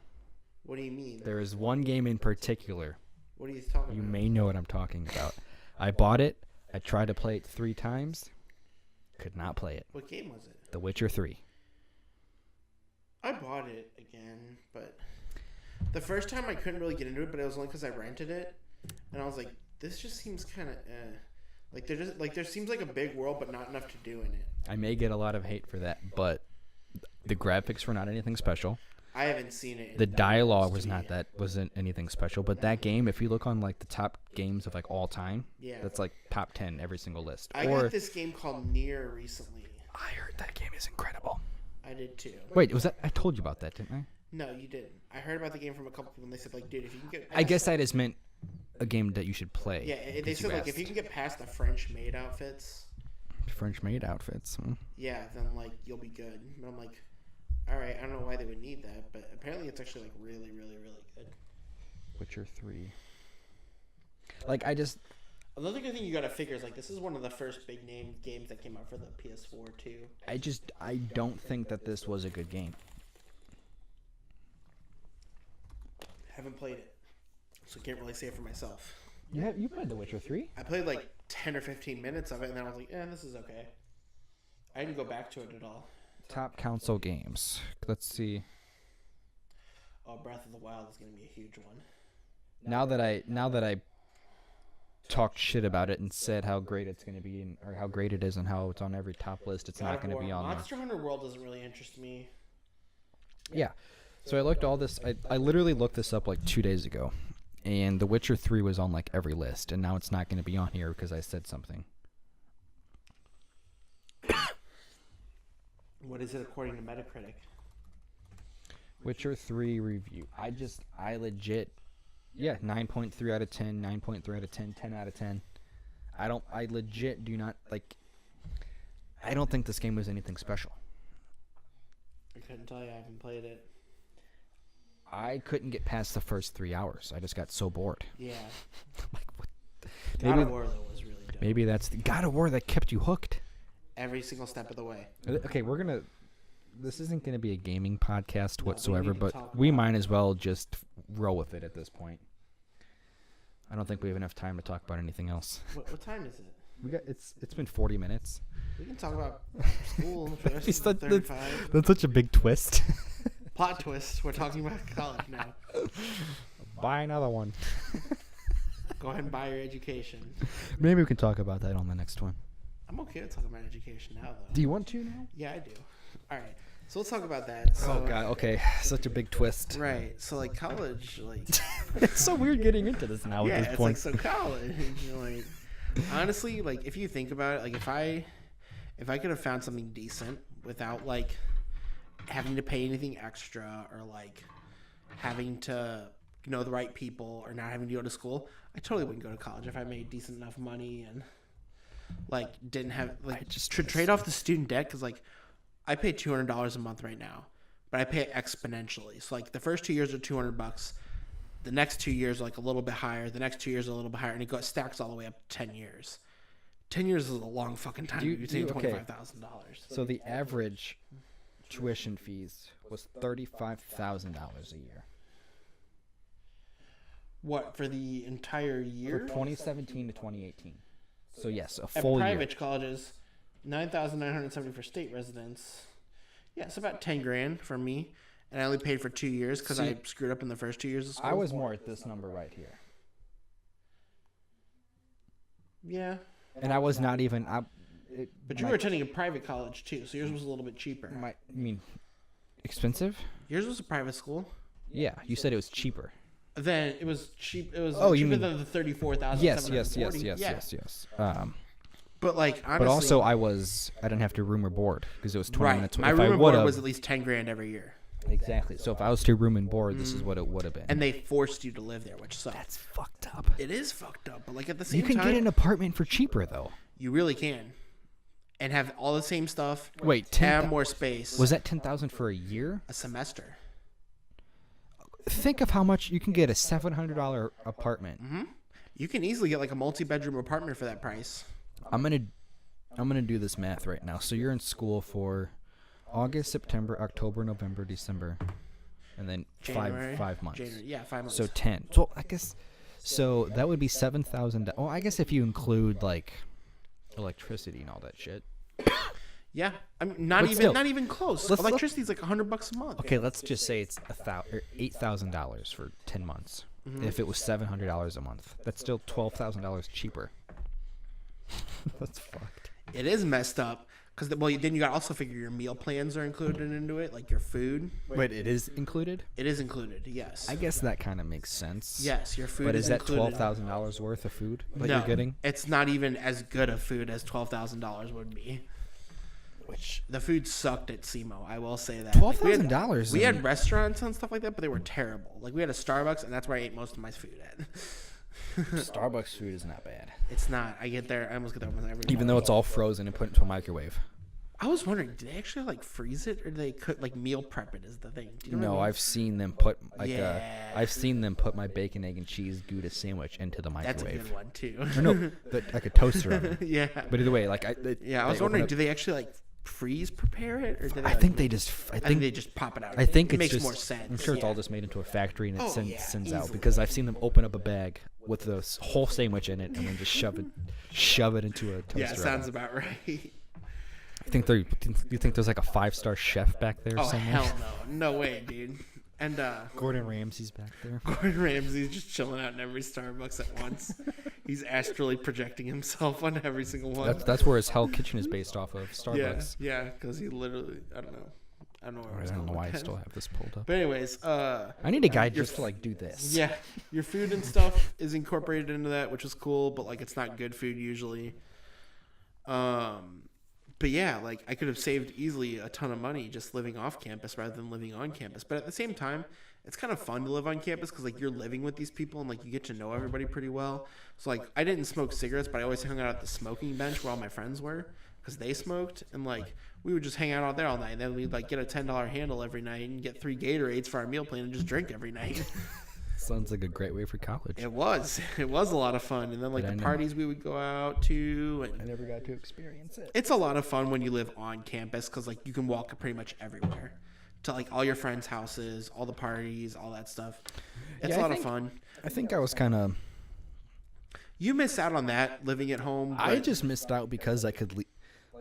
What do you mean? There is one game in particular. What are you talking about? You may know what I'm talking about. I bought it. I tried to play it 3 times. Could not play it. What game was it? The Witcher 3. I bought it again, but the first time I couldn't really get into it, but it was only because I rented it, and I was like, this just seems kind of like there seems like a big world, but not enough to do in it. I may get a lot of hate for that, but the graphics were not anything special. I haven't seen it. The dialogue wasn't anything special, but that game, if you look on like the top games of like all time, yeah, that's like top 10 every single list. I got this game called Nier recently. I heard that game is incredible. I did too. Wait, was that? I told you about that, didn't I? No, you didn't. I heard about the game from a couple people, and they said like, dude, if you can get. I guess I just meant a game that you should play. Yeah, they said like if you can get past the French-made outfits. French-made outfits. Hmm. Yeah, then like you'll be good. And I'm like, all right, I don't know why they would need that, but apparently it's actually like really, really, really good. Witcher 3. Like Another good thing you gotta figure is like this is one of the first big name games that came out for the PS4 too. I don't think that this was a good game. Haven't played it, so can't really say it for myself. You played The Witcher 3? I played like 10 or 15 minutes of it, and then I was like, this is okay. I didn't go back to it at all. Top console games. Let's see. Oh, Breath of the Wild is gonna be a huge one. Now that I talked shit about it and said how great it's going to be or how great it is and how it's on every top list, it's not going to be on there. Monster Hunter World doesn't really interest me. Yeah. So I looked all this. I literally looked this up like 2 days ago, and The Witcher 3 was on like every list, and now it's not going to be on here because I said something. What is it according to Metacritic? Witcher 3 review. I legit. Yeah, 9.3 out of 10, 9.3 out of 10, 10 out of 10. I legit do not, like, I don't think this game was anything special. I couldn't tell you, I haven't played it. I couldn't get past the first 3 hours. I just got so bored. Yeah. Like, what? God of War, though, was really dope. Maybe that's the God of War that kept you hooked. Every single step of the way. Okay, this isn't going to be a gaming podcast whatsoever, but we might as well just roll with it at this point. I don't think we have enough time to talk about anything else. What time is it? It's been 40 minutes. We can talk about school for the rest of 35. That's such a big twist. Plot twist. We're talking about college now. Buy another one. Go ahead and buy your education. Maybe we can talk about that on the next one. I'm okay with talking about education now, though. Do you want to now? Yeah, I do. All right. So let's talk about that. So, Oh god, okay, such a big twist. Right. So like college, like It's so weird getting into this now yeah, at this it's point. like so college. Like honestly, like if you think about it, like if I could have found something decent without like having to pay anything extra or like having to know the right people or not having to go to school, I totally wouldn't go to college if I made decent enough money and like didn't have like just trade off the student debt because like I pay $200 a month right now, but I pay it exponentially. So like the first 2 years are $200. The next 2 years are like a little bit higher. The next 2 years are a little bit higher, and it stacks all the way up to 10 years. 10 years is a long fucking time. You're saying $25,000. So the average tuition fees was $35,000 a year What for the entire year? for 2017 to 2018. So yes, a At full year. private colleges, $9,970 for state residents. Yeah, it's about $10,000 for me, and I only paid for 2 years because I screwed up in the first 2 years of school. I was more at this number right here, Yeah, and I was not even. but you were attending a private college too, so yours was a little bit cheaper. I mean, expensive? Yours was a private school. Yeah, you said it was cheaper. Then it was cheap. It was you cheaper mean- than the $34,000. Yes. But like honestly, But also, I didn't have to room or board because it was 20 right. minutes. My If room I and board would've- was at least $10,000 every year, exactly. So if I was to room and board, this is what it would have been. and they forced you to live there, which sucks. That's fucked up. It is fucked up, but like at the same You can time, get an apartment for cheaper though. you really can, and have all the same stuff. Wait, have more space. Was that 10,000 for a year? a semester? Think of how much you can get a $700 apartment. You can easily get like a multi-bedroom apartment for that price. I'm gonna do this math right now. So you're in school for August, September, October, November, December, and then January, 5 months. January, yeah, 5 months. So 10. So I guess that would be $7,000. Oh, I guess if you include like electricity and all that shit. yeah, I mean, But still, not even close. let's- Electricity's like $100 a month. Okay, let's just say it's $8,000 for 10 months. If it was $700 a month, that's still $12,000 cheaper. That's fucked. It is messed up because then you got to also figure your meal plans are included into it, like your food. Wait, it is included? It is included, yes. I guess that kind of makes sense. Yes, your food But is is that included. $12,000 worth of food that No, you're getting? it's not even as good of food as $12,000 would be. Which the food sucked at SEMO, I will say that. $12,000. We had restaurants and stuff like that, but they were terrible. Like we had a Starbucks, and that's where I ate most of my food at. Starbucks food is not bad. It's not. I get there. I almost get there almost every Even morning. though it's all frozen and put into a microwave. I was wondering, do they actually like freeze it, or do they cook like meal prep it? Is the thing? Do you know what No, I mean? I've seen them put Yeah. I've seen them put my bacon, egg, and cheese Gouda sandwich into the That's a microwave. good one too. Or no, like a toaster oven. Yeah. But either way, like I was they wondering, open do they actually like freeze prepare it, or do they, I like, think they just. I think they just pop it out. I think it it's makes just. more sense. I'm sure it's yeah. all just made into a factory and it Oh, sends yeah, out easily. because I've seen them open up a bag with the whole sandwich in it and then just shove it into a toaster. Yeah, sounds oven. about right. I think you think there's like a 5-star chef back there Oh somewhere? hell no, no way, dude. And Gordon Ramsay's back there. Gordon Ramsay's just chilling out in every Starbucks at once. He's astrally projecting himself on every single one. That's where his Hell Kitchen is based off of. Starbucks. Yeah, because he literally, I don't know where I don't know why I still have this pulled up. But anyways, I need a guy just to like do this. yeah, your food and stuff is incorporated into that, which is cool, but like it's not good food usually. But yeah, like I could have saved easily a ton of money just living off campus rather than living on campus. But at the same time, it's kind of fun to live on campus because like you're living with these people and like you get to know everybody pretty well. So like I didn't smoke cigarettes, but I always hung out at the smoking bench where all my friends were because they smoked, and like we would just hang out out there all night. And then we'd like get a $10 handle every night and get 3 Gatorades for our meal plan and just drink every night. Sounds like a great way for college. It was a lot of fun. And then like But I the know. parties we would go out to, and I never got to experience it. it's a lot of fun when you live on campus because like you can walk pretty much everywhere to like all your friends' houses, all the parties, all that stuff. It's Yeah, a I lot of think- fun. I think I was kind of. You miss out on that living at home. I but just missed out because I could,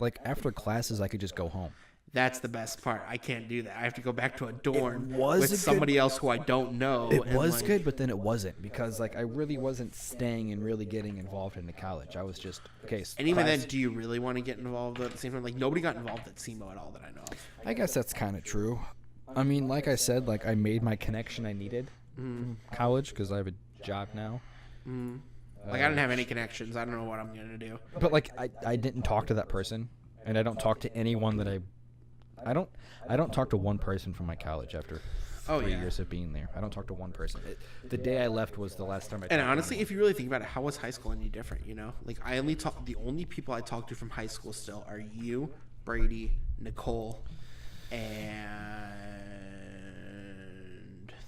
like after classes, I could just go home. That's the best part. I can't do that. I have to go back to a dorm was with somebody else who I don't know. It and, was like, good, but then it wasn't because like I really wasn't staying and really getting involved in the college. I was just And even then, do you really want to get involved at the same time? Like, nobody got involved at SEMO at all that I know of. I guess that's kind of true. I mean, like I said, like I made my connection I needed from college because I have a job now. Like, I didn't have any connections. I don't know what I'm going to do. But like I didn't talk to that person, and I don't talk to anyone that I don't talk to one person from my college after 3 years of being there. I don't talk to one person. The day I left was the last time I talked And to honestly, anyone. if you really think about it, how was high school any different, you know? Like, the only people I talk to from high school still are you, Brady, Nicole, and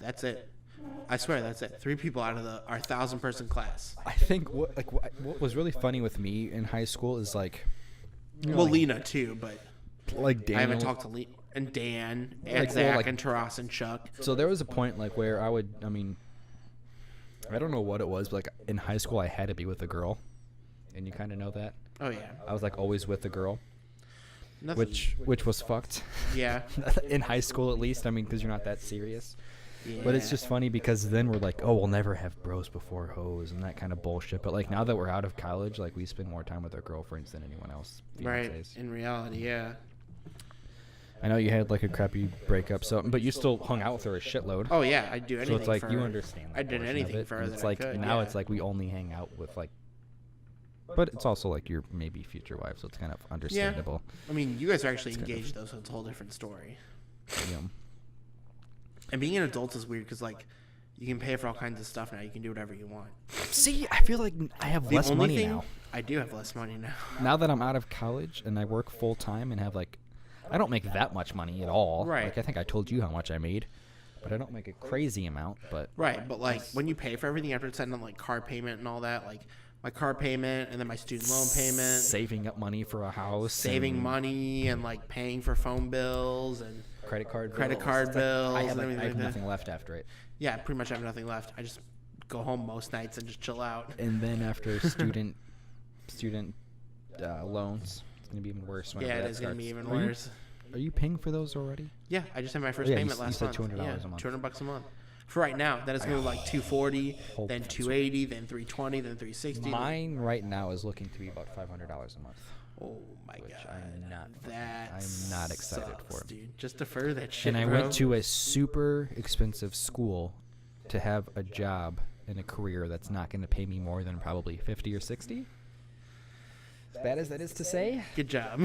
that's it. I swear, that's it. 3 people out of our 1,000-person class. I think what was really funny with me in high school is like, you know, Well, like, Lena, too, but like Daniel, I haven't talked to Lena. And Dan, and Like, Zach, well, like- and Taras, and Chuck. So there was a point like where I don't know what it was, but like in high school I had to be with a girl, and you kind of know that. Oh, yeah. I was like always with a girl, Nothing. which was fucked. Yeah. In high school at least, I mean, because you're not that serious. Yeah. But it's just funny because then we're like, oh, we'll never have bros before hoes and that kind of bullshit. But like now that we're out of college, like we spend more time with our girlfriends than anyone else. Right. Fiancés. In reality, yeah. I know you had like a crappy breakup, but you still hung out with her a shitload. Oh, yeah. I'd do anything So it's like for you her. understand. that I did portion of anything it, for her and that it's I like could, now yeah. it's like we only hang out with like. But it's also like your maybe future wife, so it's kind of understandable. I mean, you guys are actually engaged, though, so it's a whole different story. Yeah. And being an adult is weird because, like, you can pay for all kinds of stuff now. You can do whatever you want. See, I feel like I have The less only money thing, now. I do have less money now. Now that I'm out of college and I work full time and have like, I don't make that much money at all. Right. Like I think I told you how much I made, but I don't make a crazy amount. But Right, but, like, when you pay for everything, you have to send on, like, car payment and all that. Like, my car payment and then my student loan payment. saving up money for a house, Saving and money and, like, paying for phone bills and... credit card Credit bills. card It's like, bills I and have, everything I have like that. nothing left after it. Yeah, I pretty much have nothing left. I just go home most nights and just chill out. And then after student loans, it's gonna be even worse. Yeah, it is going to be even worse. Are you paying for those already? Yeah, I just had my first Yeah, payment you last said month. $200 Yeah, a month. $200 a month. For right now, then it's going to be like 240, Hope then that's 280, then 320, then 360. Mine right now is looking to be about $500 a month. Oh my Which god. I'm not excited sucks, for. dude. Just defer that shit. And I bro. went to a super expensive school to have a job and a career that's not going to pay me more than probably 50 or 60. As bad as that is to say, Good job.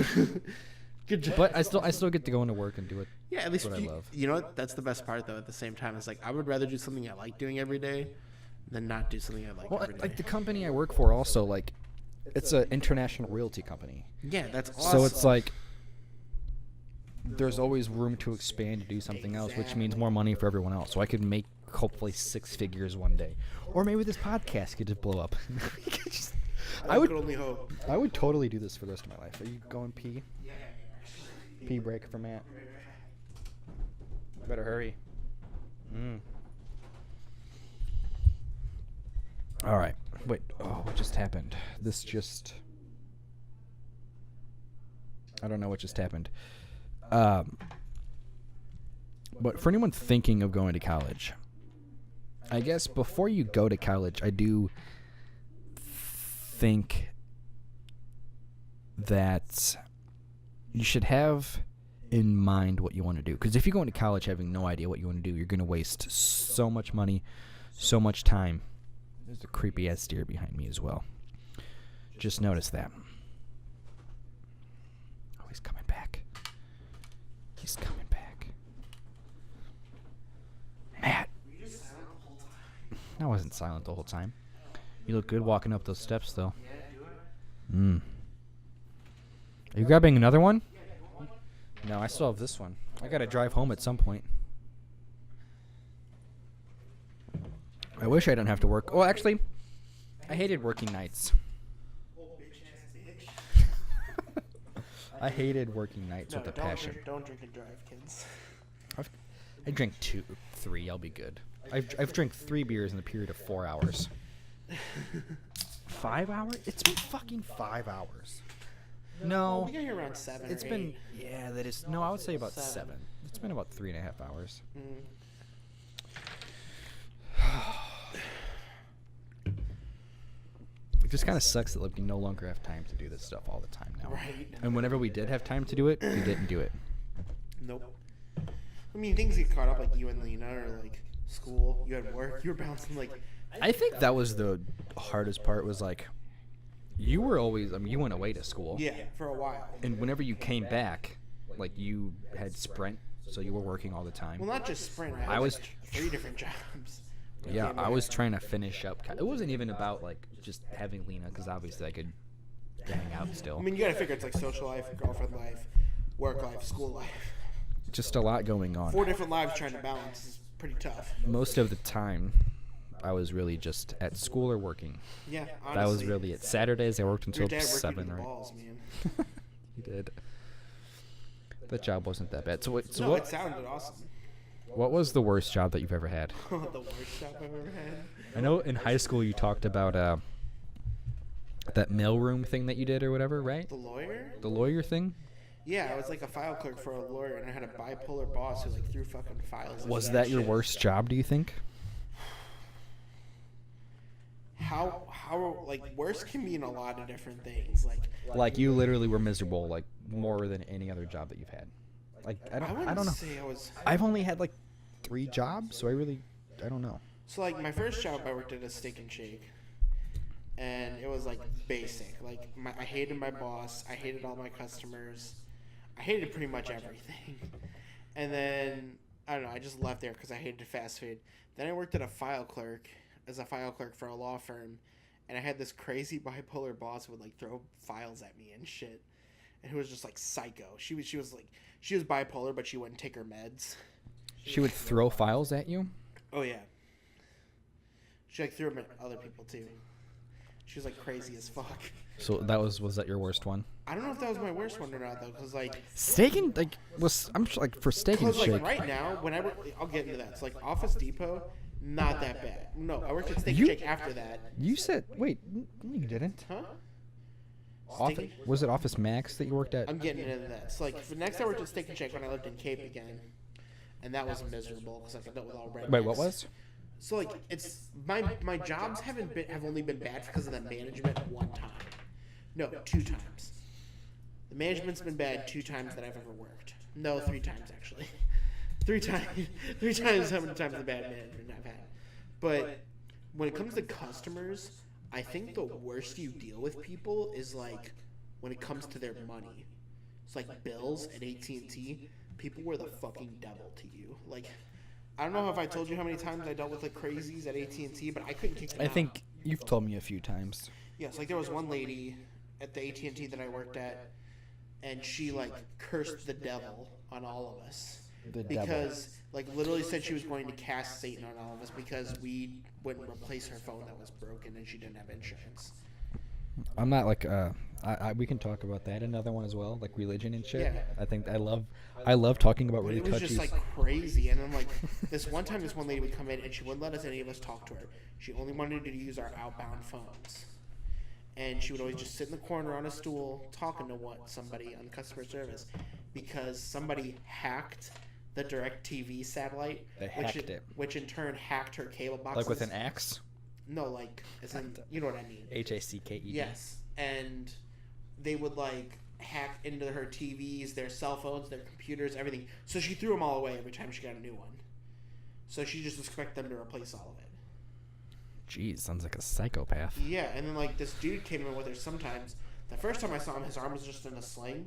Good job. but I still get to go into work and do it. Yeah, at least what I love. you know what? That's the best part though. At the same time, it's like I would rather do something I like doing every day than not do something I like Well, every day. like the company I work for also like it's an international realty company. Yeah, that's awesome. So it's like there's always room to expand to do something else, which means more money for everyone else. So I could make hopefully 6 figures one day, or maybe this podcast could just blow up. I would only hope. I would totally do this for the rest of my life. Are you going pee? Pee break for Matt. Better hurry. All right. Wait. Oh, what just happened? I don't know what just happened. But for anyone thinking of going to college, I guess before you go to college, I do think that you should have in mind what you want to do. Because if you go into college having no idea what you want to do, you're going to waste so much money, so much time. There's a creepy ass deer behind me as well. Just notice that. Oh, he's coming back. He's coming back. Matt. I wasn't silent the whole time. You look good walking up those steps, though. Are you grabbing another one? No, I still have this one. I gotta drive home at some point. I wish I didn't have to work. Well, actually, I hated working nights. I hated working nights with a passion. Don't drink and drive, kids. I drink 2, 3. I'll be good. I've drank 3 beers in a period of 4 hours. 5 hours? It's been fucking 5 hours. No, We got here around 7 it's or been 8. yeah. That is no. I would say about 7. 7. It's been about 3.5 hours. Mm. It just kind of sucks that like we no longer have time to do this stuff all the time now. Right. And whenever we did have time to do it, we didn't do it. Nope. I mean, things get caught up, like you and Lena, or like school. You had work. You were bouncing like. I think that was the hardest part. Was like, you were always. I mean, you went away to school. Yeah, for a while. And whenever you came back, like you had sprint, so you were working all the time. Well, not just sprint. I was like 3 different jobs. Yeah, I was trying to finish up. It wasn't even about like just having Lena, because obviously I could hang out still. I mean, you gotta figure it's like social life, girlfriend life, work life, school life. Just a lot going on. 4 different lives trying to balance is pretty tough. Most of the time, I was really just at school or working. Yeah, honestly. That was really it. Saturdays I worked until Your dad worked you to 7, the right? balls, man. He did. That job wasn't that bad. So what? So No, what? it sounded awesome. What was the worst job that you've ever had? The worst job I've ever had. I know in high school you talked about that mailroom thing that you did or whatever, right? The lawyer? The lawyer thing. Yeah, I was like a file clerk for a lawyer, and I had a bipolar boss who like threw fucking files. Was at that your shit. worst job, do you think? How like worse can mean a lot of different things. Like you literally were miserable, like more than any other job that you've had. Like I wouldn't don't know. say I was. I've only had like 3 jobs, so I don't know. So like my first job, I worked at a Steak and Shake, and it was like basic. Like I hated my boss, I hated all my customers, I hated pretty much everything. And then I don't know, I just left there because I hated fast food. Then I worked at as a file clerk for a law firm, and I had this crazy bipolar boss who would like throw files at me and shit, and who was just like psycho. She was bipolar, but she wouldn't take her meds. She would throw files at you? Oh yeah. She like threw them at other people too. She was like crazy as fuck. So was that your worst one? I don't know if that was my worst one or not though, because like Steak and like I'm sure, like for Steak and because Shake. like right now, I'll get into that. So like Office Depot, not that bad. No, I worked at Steak You- and Shake after that. You said wait, you didn't. Huh? Office, was it Office Max that you worked at? I'm getting into that. So like next I worked at Steak and Shake when I lived in Cape again, and that was miserable because like I dealt with all rednecks. Wait, what was? So like it's my jobs have only been bad because of the management one time. No, 2 times. The management's been bad 2 times that I've ever worked. No, 3 times actually. 3 times. 3 times how many times the bad management I've had. But when it comes to customers, I think the worst you deal with people is like when it comes to their money. It's like bills at AT&T. People were the fucking devil to you. Like, I don't know if I told you how many times I dealt with like crazies at AT&T, but I couldn't kick them I out. think you've told me a few times. Yes, like there was one lady at the AT&T that I worked at, and she like cursed the devil on all of us. The devil. Because like literally said she was going to cast Satan on all of us because we wouldn't replace her phone that was broken and she didn't have insurance. I'm not like we can talk about that another one as well, like religion and shit. Yeah. I think I love talking about But really it was touchy. just like crazy, and then like this one lady would come in and she wouldn't let us any of us talk to her. She only wanted to use our outbound phones, and she would always just sit in the corner on a stool talking to somebody on customer service because somebody hacked the DirecTV satellite. They hacked it. Which in turn hacked her cable boxes. Like with an axe? No, like as in, you know what I mean. HACKED. Yes, and they would like hack into her TVs, their cell phones, their computers, everything. So she threw them all away every time she got a new one. So she just expected them to replace all of it. Jeez, sounds like a psychopath. Yeah, and then like this dude came in with her sometimes. The first time I saw him, his arm was just in a sling.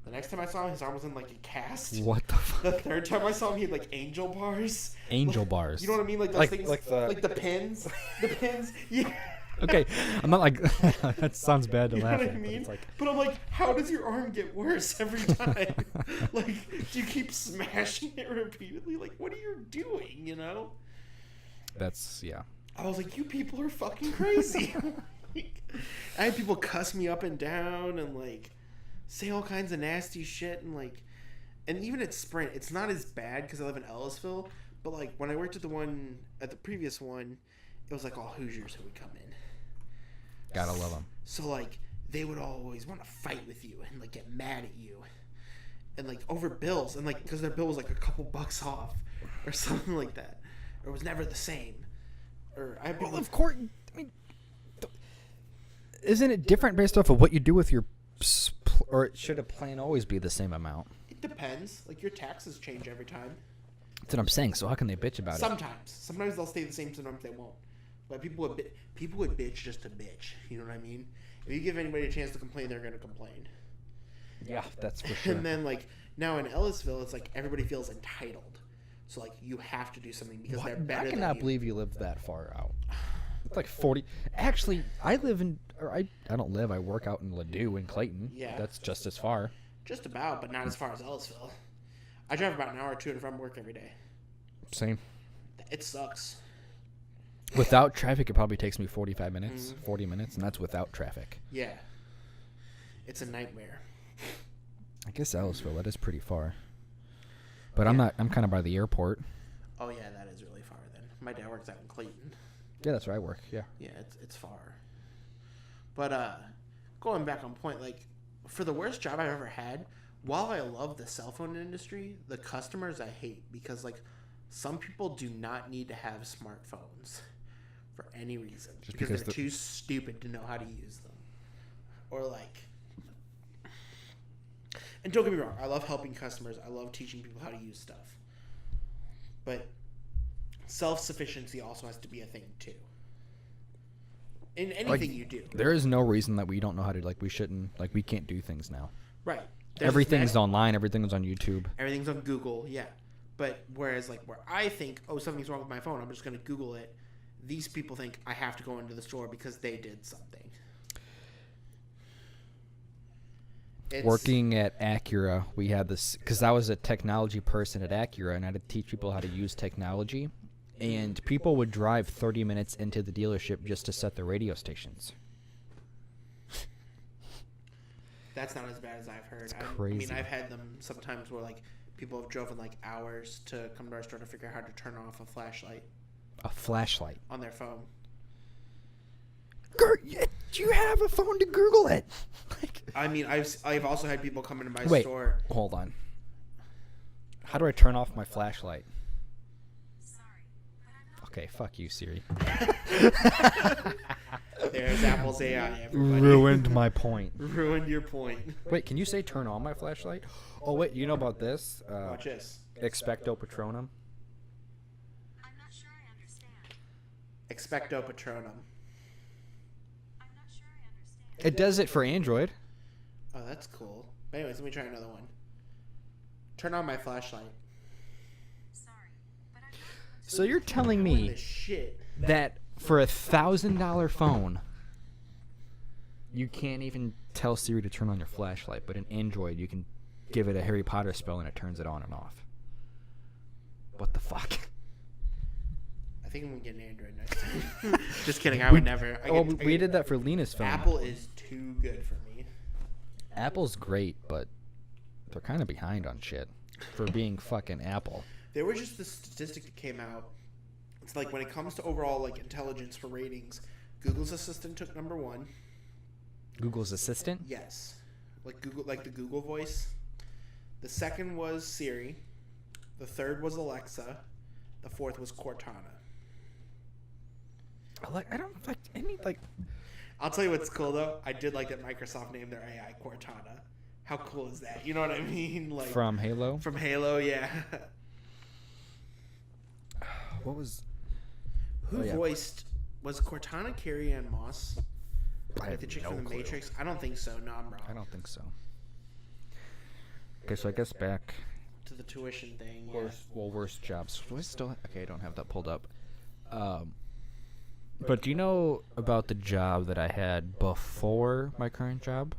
The next time I saw him, his arm was in like a cast. What the fuck? The third time I saw him, he had like angel bars. Angel Like, bars. You know what I mean? Like those Like- things, like the pins. The pins. Yeah. Okay, I'm not like that sounds bad to You know laugh what I at, but mean? it's like But I'm like, how does your arm get worse every time? Like, do you keep smashing it repeatedly? Like, what are you doing, you know? that's yeah. I was like, you people are fucking crazy. I had people cuss me up and down and, like, say all kinds of nasty shit. And even at Sprint, it's not as bad because I live in Ellisville. But, like, when I worked at the previous one, it was, like, all Hoosiers who would come in. Gotta love them. So, like, they would always want to fight with you and like get mad at you, and like over bills, and like because their bill was like a couple bucks off or something like that, or it was never the same. Or I have people, Well, of course. I mean, isn't it different based off of what you do with your, or should a plan always be the same amount? it depends. Like your taxes change every time. That's what I'm saying. So how can they bitch about it? Sometimes they'll stay the same. Sometimes they won't. But people would bitch just to bitch. You know what I mean? If you give anybody a chance to complain, they're gonna complain. Yeah, that's for sure. And then like now in Ellisville, it's like everybody feels entitled. So like you have to do something because they're better. I than cannot you. believe you live that far out. It's like 40. Actually, I live in, or I don't live. I work out in Ladue in Clayton. Yeah. That's just as far. Just about, but not as far as Ellisville. I drive about an hour or two to from work every day. Same. It sucks. Without traffic, it probably takes me 45 minutes, 40 minutes, and that's without traffic. Yeah. It's a nightmare. I guess Ellisville, that is pretty far. But I'm kind of by the airport. Oh yeah, that is really far then. My dad works out in Clayton. Yeah, that's where I work, yeah. Yeah, it's far. But going back on point, like for the worst job I've ever had, while I love the cell phone industry, the customers I hate because like some people do not need to have smartphones for any reason because they're too stupid to know how to use them. Or like, and don't get me wrong, I love helping customers. I love teaching people how to use stuff. But self-sufficiency also has to be a thing too. In anything you do. There is no reason that we don't know how to, like, we shouldn't, like, we can't do things now. Right. Everything's online. Everything's on YouTube. Everything's on Google, yeah. But whereas, like, where I think, oh, something's wrong with my phone, I'm just going to Google it. These people think I have to go into the store because they did something. Working at Acura, we had this, because I was a technology person at Acura, and I had to teach people how to use technology. And people would drive 30 minutes into the dealership just to set the radio stations. That's not as bad as I've heard. It's crazy. I mean, I've had them sometimes where, like, people have driven, like, hours to come to our store to figure out how to turn off a flashlight. A flashlight? On their phone. You have a phone to Google it. I mean, I've also had people come into my store. Hold on. How do I turn off my flashlight? Okay, fuck you, Siri. There's Apple's AI, everybody. Ruined my point. Ruined your point. Wait, can you say turn on my flashlight? Oh, wait, you know about this? Watch this. Expecto Patronum. I'm not sure I understand. Expecto Patronum. I'm not sure I understand. It does it for Android. Oh, that's cool. But anyways, let me try another one. Turn on my flashlight. Sorry, but I'm not. So you're telling me that for $1,000 phone, you can't even tell Siri to turn on your flashlight, but in Android you can give it a Harry Potter spell and it turns it on and off. What the fuck? I think I'm gonna get an Android next time. Just kidding. I would never. We did that for Lena's phone. Apple is too good for me. Apple's great, but they're kind of behind on shit for being fucking Apple. There was just this statistic that came out. It's like when it comes to overall like intelligence for ratings, Google's Assistant took number 1. Google's Assistant? Yes, like Google, like the Google voice. The second was Siri. The third was Alexa. The fourth was Cortana. I don't like any like. I'll tell you what's cool though. I did like that Microsoft named their AI Cortana. How cool is that? You know what I mean? Like From Halo? From Halo, yeah. What was... Who voiced... Was Cortana Carrie-Ann Moss? Like the chick from The Matrix? I don't think so. No, I'm wrong. I don't think so. Okay, so I guess back... To the tuition thing, yeah. Worst jobs. Do I still... Okay, I don't have that pulled up. But do you know about the job that I had before my current job?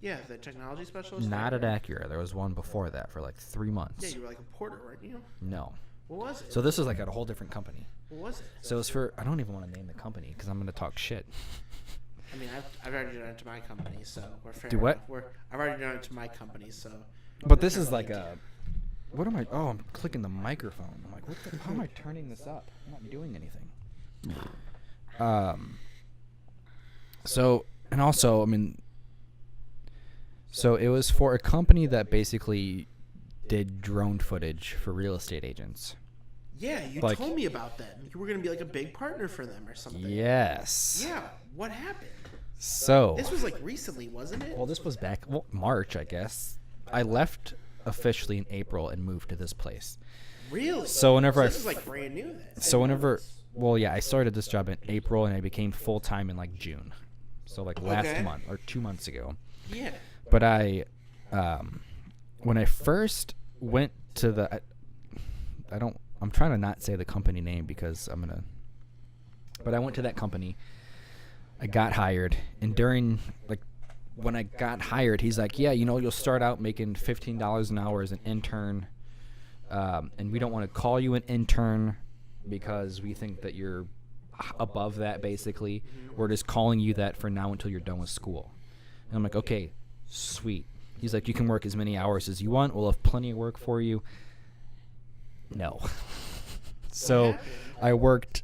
Yeah, the technology specialist? Not at Acura. There was one before that for like 3 months. Yeah, you were like a porter, weren't you? No. What was it? So this was like at a whole different company. What was it? So it was for... I don't even want to name the company because I'm going to talk shit. I mean, I've already done it to my company, so we're fair. Do what? I've already done it to my company, so... But this is like a... What am I... Oh, I'm clicking the microphone. I'm like, what the... How am I turning this up? I'm not doing anything. So And also, I mean, so it was for a company that basically did drone footage for real estate agents. Yeah, you Like- told me about that. You were going to be like a big partner for them or something. Yes. Yeah, what happened? So, This was like recently, wasn't it? well, this was back March, I guess. I left officially in April and moved to this place. Really? So whenever this is like brand new then. So whenever, well, yeah, I started this job in April and I became full time in like June. So like last Okay. month or 2 months ago. Yeah. But when I first went to the, I'm trying to not say the company name because but I went to that company. I got hired, and during, like, when I got hired, he's like, yeah, you'll start out making $15 an hour as an intern, and we don't want to call you an intern because we think that you're above that, basically. We're just calling you that for now until you're done with school. And I'm like, okay, sweet. He's like, you can work as many hours as you want. We'll have plenty of work for you. No. So happened? I worked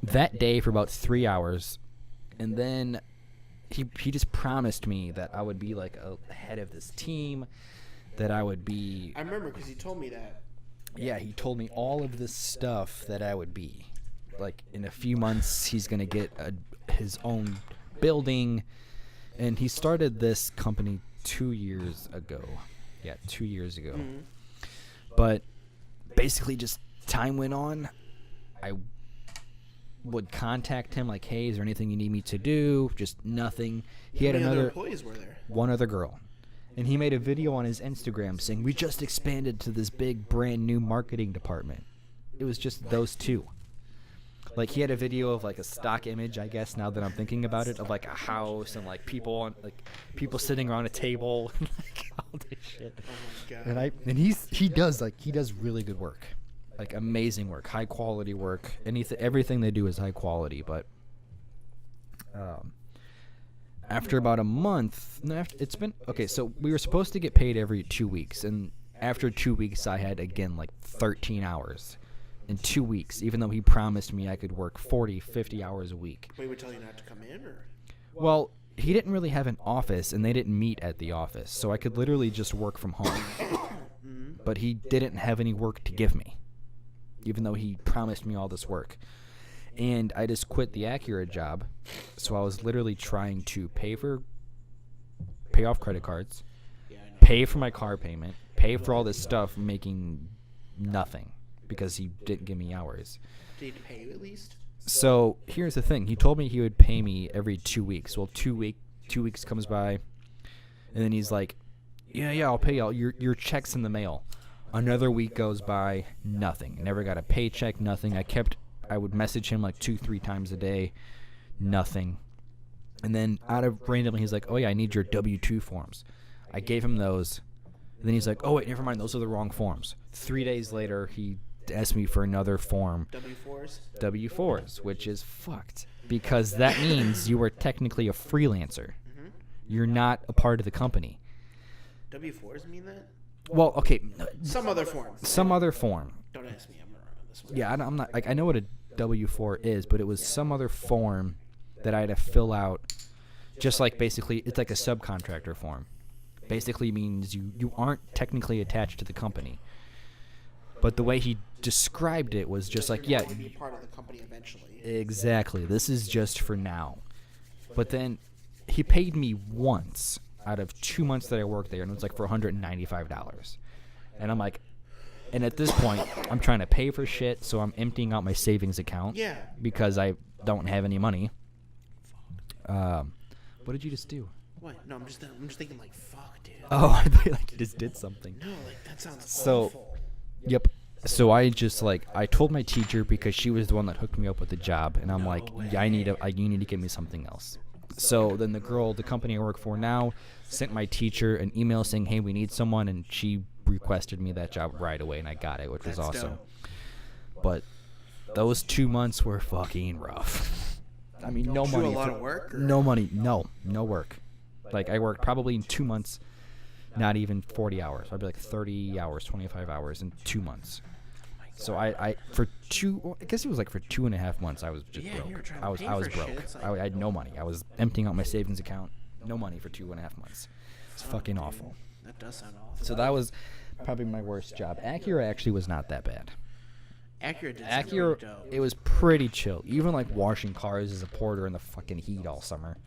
that day for about 3 hours, and then he just promised me that I would be like a head of this team, that I would be, I remember because he told me that. yeah, he told me all of this stuff that I would be. Like, in a few months, he's going to get his own building, and he started this company 2 years ago. Yeah, 2 years ago. Mhm. But basically, just time went on. I would contact him like, hey, is there anything you need me to do? Just nothing. He had How many other another employees were there? one other girl. And he made a video on his Instagram saying, we just expanded to this big brand new marketing department. It was just those two. Like, he had a video of like a stock image, I guess, now that I'm thinking about it, of like a house and like people people sitting around a table and like all this shit. Oh my god. And he does really good work. Like, amazing work, high quality work. Everything they do is high quality, but after about a month, it's been okay. So we were supposed to get paid every 2 weeks, and after 2 weeks, I had again like 13 hours in 2 weeks, even though he promised me I could work 40, 50 hours a week. Wait, would tell you not to come in, or? Well, he didn't really have an office, and they didn't meet at the office, so I could literally just work from home. But he didn't have any work to give me, even though he promised me all this work. And I just quit the Acura job, so I was literally trying to pay off credit cards, Yeah, I know. pay for my car payment, pay for all this stuff, making nothing because he didn't give me hours. Did he pay you at least? So here's the thing. He told me he would pay me every 2 weeks. Well, 2 weeks comes by, and then he's like, yeah, I'll pay you. Your check's in the mail. Another week goes by, nothing. Never got a paycheck, nothing. I would message him like 2-3 times a day, nothing. And then out of randomly, he's like, oh yeah, I need your W-2 forms. I gave him those. And then he's like, oh wait, never mind, those are the wrong forms. 3 days later, he asked me for another form, W4s? W-4s, which is fucked. Because that means you are technically a freelancer. Mhm. You're not a part of the company. W4s mean that? Well, okay, Some other form. some other form. Don't ask me. I'm not on this one. Yeah, I'm not, like, I know what a W-4 is, but it was some other form that I had to fill out. Just like, basically, it's like a subcontractor form. Basically means you aren't technically attached to the company. But the way he described it was just like, You're yeah, going to be part of the company eventually. exactly. This is just for now. But then he paid me once out of 2 months that I worked there, and it was like for $195. And I'm like, and at this point, I'm trying to pay for shit, so I'm emptying out my savings account. Yeah. Because I don't have any money. What did you just do? What? No, I'm just thinking like, fuck, dude. Oh, I thought like you just did something. No, like that sounds So- awful. Yep. So I just I told my teacher because she was the one that hooked me up with the job, and I'm No like, way. yeah, you need to give me something else. So then the company I work for now, sent my teacher an email saying, hey, we need someone, and she requested me that job right away, and I got it, which was That's awesome. dope. But those 2 months were fucking rough. I mean, no Did you do money. a lot of work? Or? No money. No work. Like, I worked probably in 2 months, not even 40 hours. I'd be like 30 hours, 25 hours in 2 months. So I for I guess it was like for 2.5 months I was just Yeah, you were broke. trying to I was pay I was for broke. shit. It's like- I had no money. I was emptying out my savings account. No money for 2.5 months. It's fucking dude. awful. That does sound awful. So that was probably my worst job. Acura actually was not that bad. Acura did sound Acura, pretty dope. it was pretty chill. Even like washing cars as a porter in the fucking heat all summer.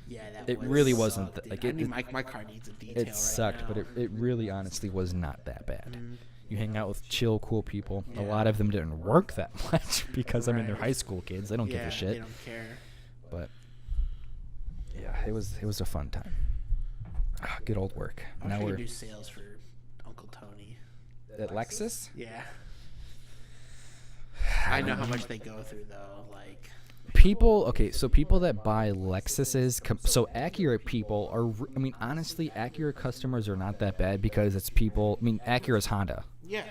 Yeah, that It would really suck, wasn't dude. like I it. need my car needs a detail It right sucked, now. but it really honestly was not that bad. Mm-hmm. You hang out with chill, cool people. A Yeah. lot of them didn't work that much because I mean they're Right. high school kids. They don't give Yeah, a shit. They don't care. But yeah, it was a fun time. Good old work. I Now wish I we're could do sales for Uncle Tony. at Lexus. Yeah. I know how much they go through though. Like, So people that buy Lexuses, so Acura people are, I mean, honestly, Acura customers are not that bad because it's people, I mean, Acura's Honda. yeah,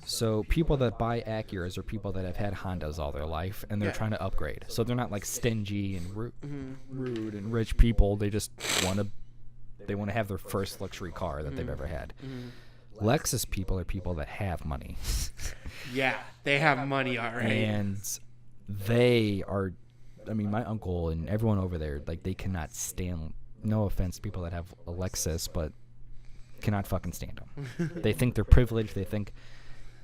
So people that buy Acuras are people that have had Hondas all their life and they're Yeah. trying to upgrade. So they're not like stingy and Mm-hmm. rude and rich people. They just want to have their first luxury car that Mm-hmm. they've ever had. Lexus people are people that have money. yeah, they have money already. And they are, I mean, my uncle and everyone over there, like, they cannot stand, no offense, people that have a Lexus, but cannot fucking stand them. They think they're privileged. They think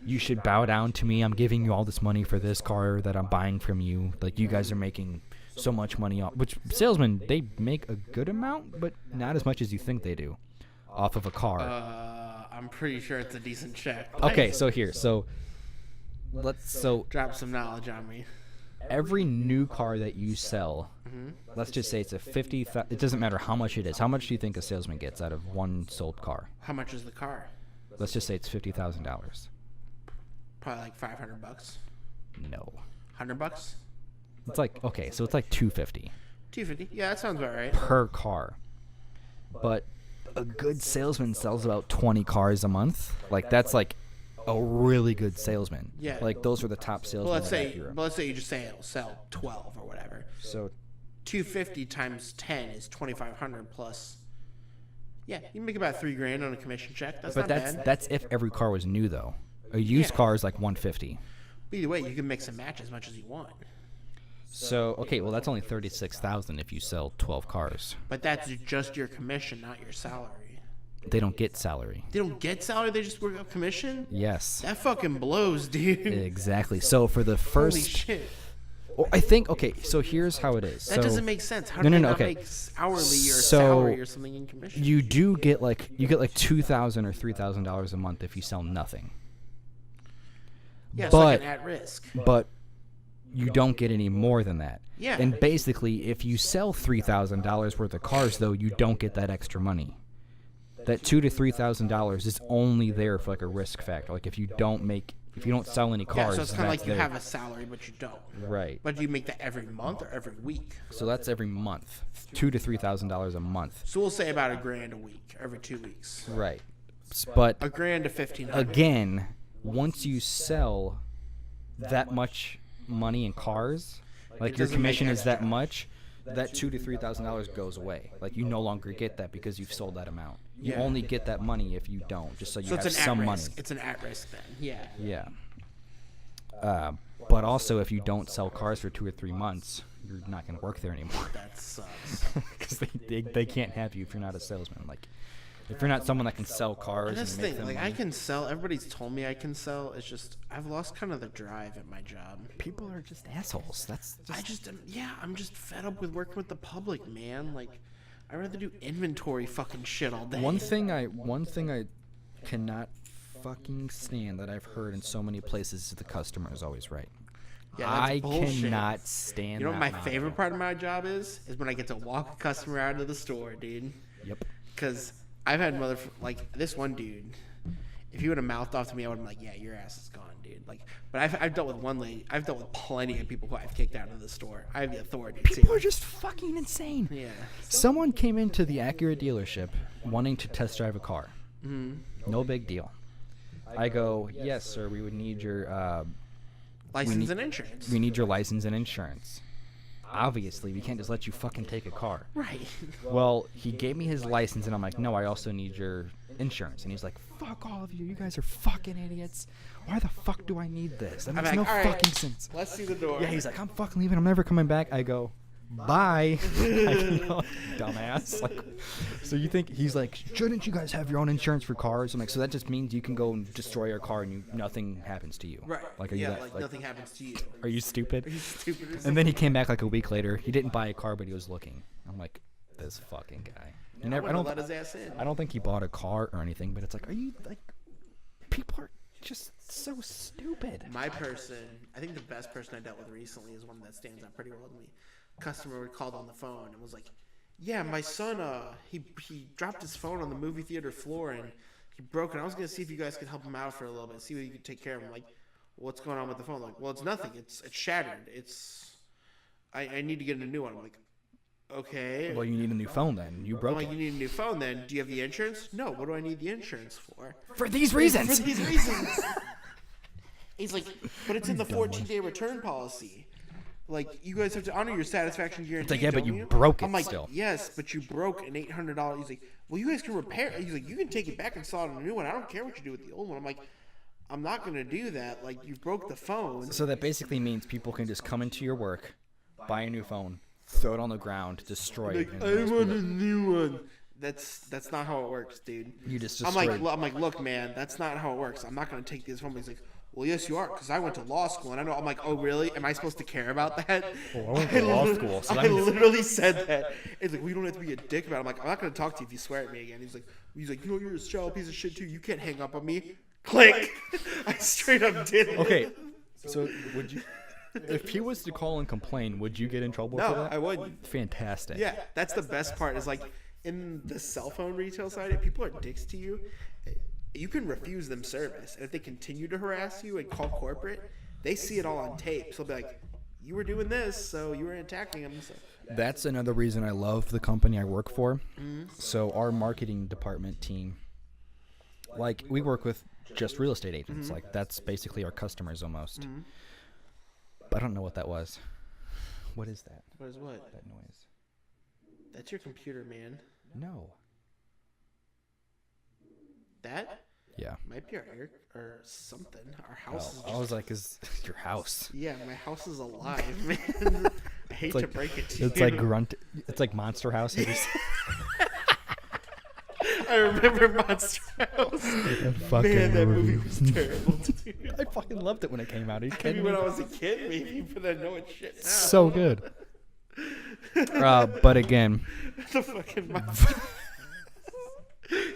you should bow down to me. I'm giving you all this money for this car that I'm buying from you. Like, you guys are making so much money off, which salesmen, they make a good amount, but not as much as you think they do off of a car. I'm pretty sure it's a decent check. Okay, so Drop some knowledge on me. every new car that you sell, let's just say it's a it doesn't matter how much it is. How much do you think a salesman gets out of one sold car? How much is the car? Let's just say it's $50,000. Probably like $500. No. $100. It's like, okay, so it's like $250 $250. Yeah, that sounds about right. per car. But a good salesman sells about 20 cars a month. Like, that's like a really good salesman. Yeah. Like, those are the top salesmen. Well, let's at say, Acura. but let's say you just say it'll sell 12 or whatever. So 250 times 10 is 2,500 plus. Yeah, you can make about $3,000 on a commission check. That's but not bad. that's if every car was new though. A used Yeah. car is like 150. Either way, you can mix and match as much as you want. So okay, well that's only 36,000 if you sell 12 cars. But that's just your commission, not your salary. They don't get salary. They don't get salary; they just work out commission. Yes. That fucking blows, dude. Exactly. So for the Holy first, shit! well, I think okay. So here's how it is. That so doesn't make sense. How No, do no, they no, not okay. make hourly or So salary or something in commission? you do get like $2,000 or $3,000 a month if you sell nothing. Yeah, it's but like an at risk. but you don't get any more than that. Yeah. And basically, if you sell $3,000 worth of cars, though, you don't get that extra money. That $2,000 to $3,000 is only there for like a risk factor. Like if you don't sell any Yeah, cars, so it's kind of that's like you there. have a salary, but you don't. Right. But do you make that every month or every week? So that's every month, $2,000 to $3,000 a month. So we'll say about $1,000 a week, every 2 weeks. Right. But $1,000 to $1,500. again, once you sell that much money in cars, like your doesn't make commission is that extra. much, that $2,000 to $3,000 goes away. Like you no longer get that because you've sold that amount. You Yeah. only get that money if you don't, just so you So have it's an some at money. risk. It's an at risk then. Yeah. Yeah. But also, if you don't sell cars for 2 or 3 months, you're not going to work there anymore That sucks. because they can't have you if you're not a salesman. Like, if you're not someone that can sell cars, And that's the make thing. them Like money, I can sell. Everybody's told me I can sell. It's just I've lost kind of the drive at my job. people are just assholes. That's just, I'm just fed up with working with the public, man. Like I'd rather do inventory fucking shit all day. one thing I cannot fucking stand that I've heard in so many places is the customer is always right. Yeah, that's I bullshit. cannot stand. You know what that my mantra. favorite part of my job is when I get to walk a customer out of the store, dude. Yep. Because I've had like this one dude. If he would have mouthed off to me, I would have been like, "Yeah, your ass is gone, dude." Like, but I've dealt with one lady. I've dealt with plenty of people who I've kicked out of the store. I have the authority. People to. are just fucking insane. Yeah. Someone came into the Acura dealership wanting to test drive a car. No big deal. I go, yes, sir. We would need your License need- and insurance. we need your license and insurance. obviously we can't just let you fucking take a car. Right. Well, he gave me his license, and I'm like, no, I also need your insurance. And he's like, fuck all of you. You guys are fucking idiots. Why the fuck do I need this? That makes like, no all right, fucking sense. Let's see the door. Yeah, he's like, I'm fucking leaving. I'm never coming back. I go, bye. Dumbass. Like, so you think he's like, shouldn't you guys have your own insurance for cars? I'm like, so that just means you can go and destroy your car and nothing happens to you. Right. Like, are you that, like nothing happens to you. Are you stupid? Are you stupid or And something? then he came back like a week later. He didn't buy a car, but he was looking. I'm like, this fucking guy. I wouldn't let his ass in. I don't think he bought a car or anything, but it's like, are you like, people are just so stupid. My person, I think the best person I dealt with recently is one that stands out pretty well to me. Customer called on the phone and was like, yeah, my son, he dropped his phone on the movie theater floor and he broke it. I was going to see if you guys could help him out for a little bit, see what you could take care of him. Like, what's going on with the phone? Like, well, it's nothing. It's shattered. I need to get a new one. I'm like, okay. Well, you need a new phone then. You broke I'm like, it. you need a new phone then. Do you have the insurance? No. What do I need the insurance for? For these reasons. For these reasons. He's like, but it's in the 14-day return policy. Like, you guys have to honor your satisfaction guarantee. It's like, yeah, but don't you broke it I'm like, still. yes, but you broke an $800. He's like, well, you guys can repair it. He's like, you can take it back and install a new one. I don't care what you do with the old one. I'm like, I'm not going to do that. Like, you broke the phone. So that basically means people can just come into your work, buy a new phone, throw it on the ground, destroy it. Like, and I just be want a like, new one. That's not how it works, dude. You just I'm destroyed. like, look, man, that's not how it works. I'm not going to take this phone. He's like, well, yes, you are, because I went to law school, and I know. I'm like, oh, really? Am I supposed to care about that? I went to law school, so that I means- literally said that. It's like, we don't have to be a dick about it. I'm like, I'm not going to talk to you if you swear at me again. He's like, you know, you're a shallow piece of shit, too. You can't hang up on me. Click. I straight up did it. Okay, so would you, if he was to call and complain, would you get in trouble for No, that? I wouldn't. Fantastic. Yeah, that's the best part is like in the cell phone retail side, if people are dicks to you, you can refuse them service. And if they continue to harass you and call corporate, they see it all on tape. So they'll be like, you were doing this, so you were attacking them. So. That's another reason I love the company I work for. So our marketing department team, like we work with just real estate agents. Like that's basically our customers almost. But I don't know what that was. What is that? What is what? That noise? That's your computer, man. No. That Yeah. might be our air or something. Our house is Oh, I was like, is your house? yeah, my house is alive, man. I hate to like- break it to you. It's like grunt. It's like Monster House. Have you seen- I remember Monster House. fucking Man, that movie movie. was terrible, dude. I fucking loved it when it came out. Are you Maybe kidding when me? I was a kid, maybe, but I know it's shit now. So good. But again, The fucking monster.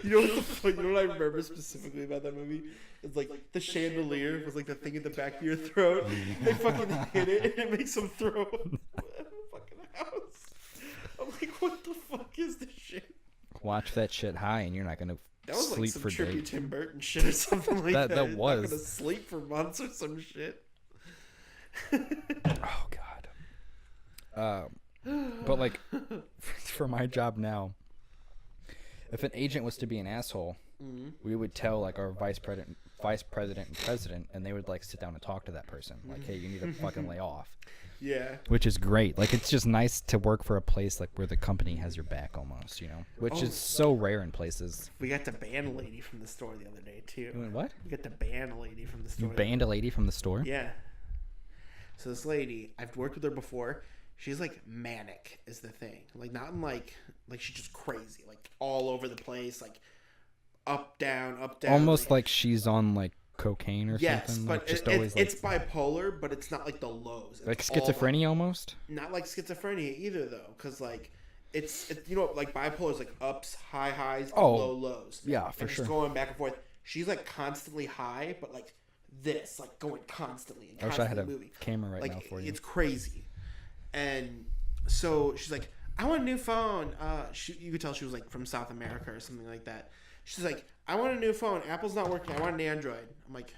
You know what I remember specifically about that movie? It's like the chandelier was like the thing in the back of your throat. They fucking hit it and it makes them throw up the fucking house. I'm like, what the fuck is this shit? watch that shit high, and you're not gonna That was like sleep some for trippy days. Tim Burton shit or something like that. That Not was. gonna sleep for months or some shit. Oh god. But like, for my job now, if an agent was to be an asshole, we would tell like our vice president, and president, and they would like sit down and talk to that person. Like, hey, you need to fucking lay off. Yeah. Which is great. Like, it's just nice to work for a place like where the company has your back almost, you know, which is so rare in places. We got to ban a lady from the store the other day too. You went, what? We got to ban a lady from the You store. banned a lady from the store? Yeah. So this lady, I've worked with her before. She's like manic is the thing. Like not in like she's just crazy, like all over the place, like up down. Almost like she's on like cocaine or yes, something. but Like, just it, always it's bipolar, but it's not like the lows. It's like all, schizophrenia almost. not like schizophrenia either though, because like it's you know like bipolar is like ups, high highs, and Oh, low lows. yeah, for and sure. Just going back and forth. She's like constantly high, but like this, like going constantly. And I wish I had a constantly moving. camera right Like now for you. it's crazy. And so she's like, I want a new phone. You could tell she was like from South America or something like that. She's like, I want a new phone. Apple's not working. I want an Android. I'm like,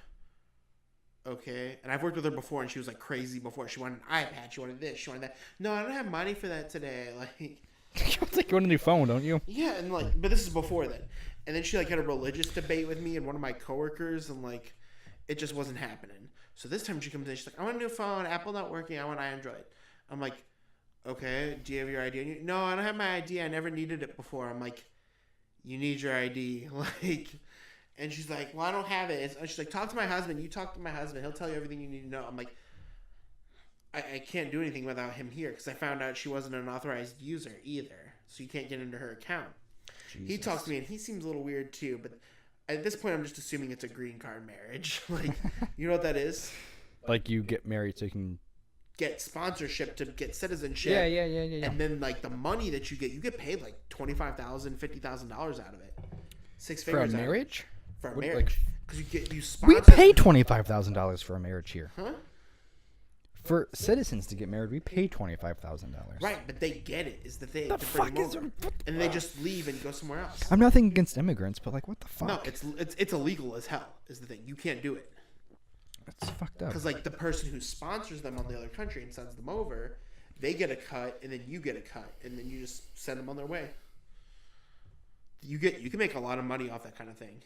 okay. And I've worked with her before, and she was like crazy before. She wanted an iPad. She wanted this. She wanted that. No, I don't have money for that today. Like, You think you want a new phone, don't you? yeah, and like, but this is before then. And then she like had a religious debate with me and one of my coworkers, and like, it just wasn't happening. So this time she comes in, she's like, I want a new phone. Apple not working. I want Android. I'm like, okay, do you have your ID? No, I don't have my ID. I never needed it before. I'm like, you need your ID. Like, and she's like, well, I don't have it. She's like, talk to my husband. You talk to my husband. He'll tell you everything you need to know. I'm like, I can't do anything without him here because I found out she wasn't an authorized user either. So you can't get into her account. Jesus. He talks to me and he seems a little weird too. But at this point, I'm just assuming it's a green card marriage. Like, you know what that is? Like you get married so you can get sponsorship to get citizenship. Yeah. And then like the money that you get paid like $25,000, $50,000 out of it. Six figures for a marriage. For a What, marriage, because you sponsor. We pay $25,000 for a marriage here. Huh? For citizens to get married, we pay $25,000. Right, but they get it. Is the thing? The fuck is and they just leave and go somewhere else. I'm nothing against immigrants, but like, what the fuck? No, it's illegal as hell. Is the thing? You can't do it. That's fucked up. Because like the person who sponsors them on the other country and sends them over, they get a cut, and then you get a cut, and then you just send them on their way. You can make a lot of money off that kind of thing.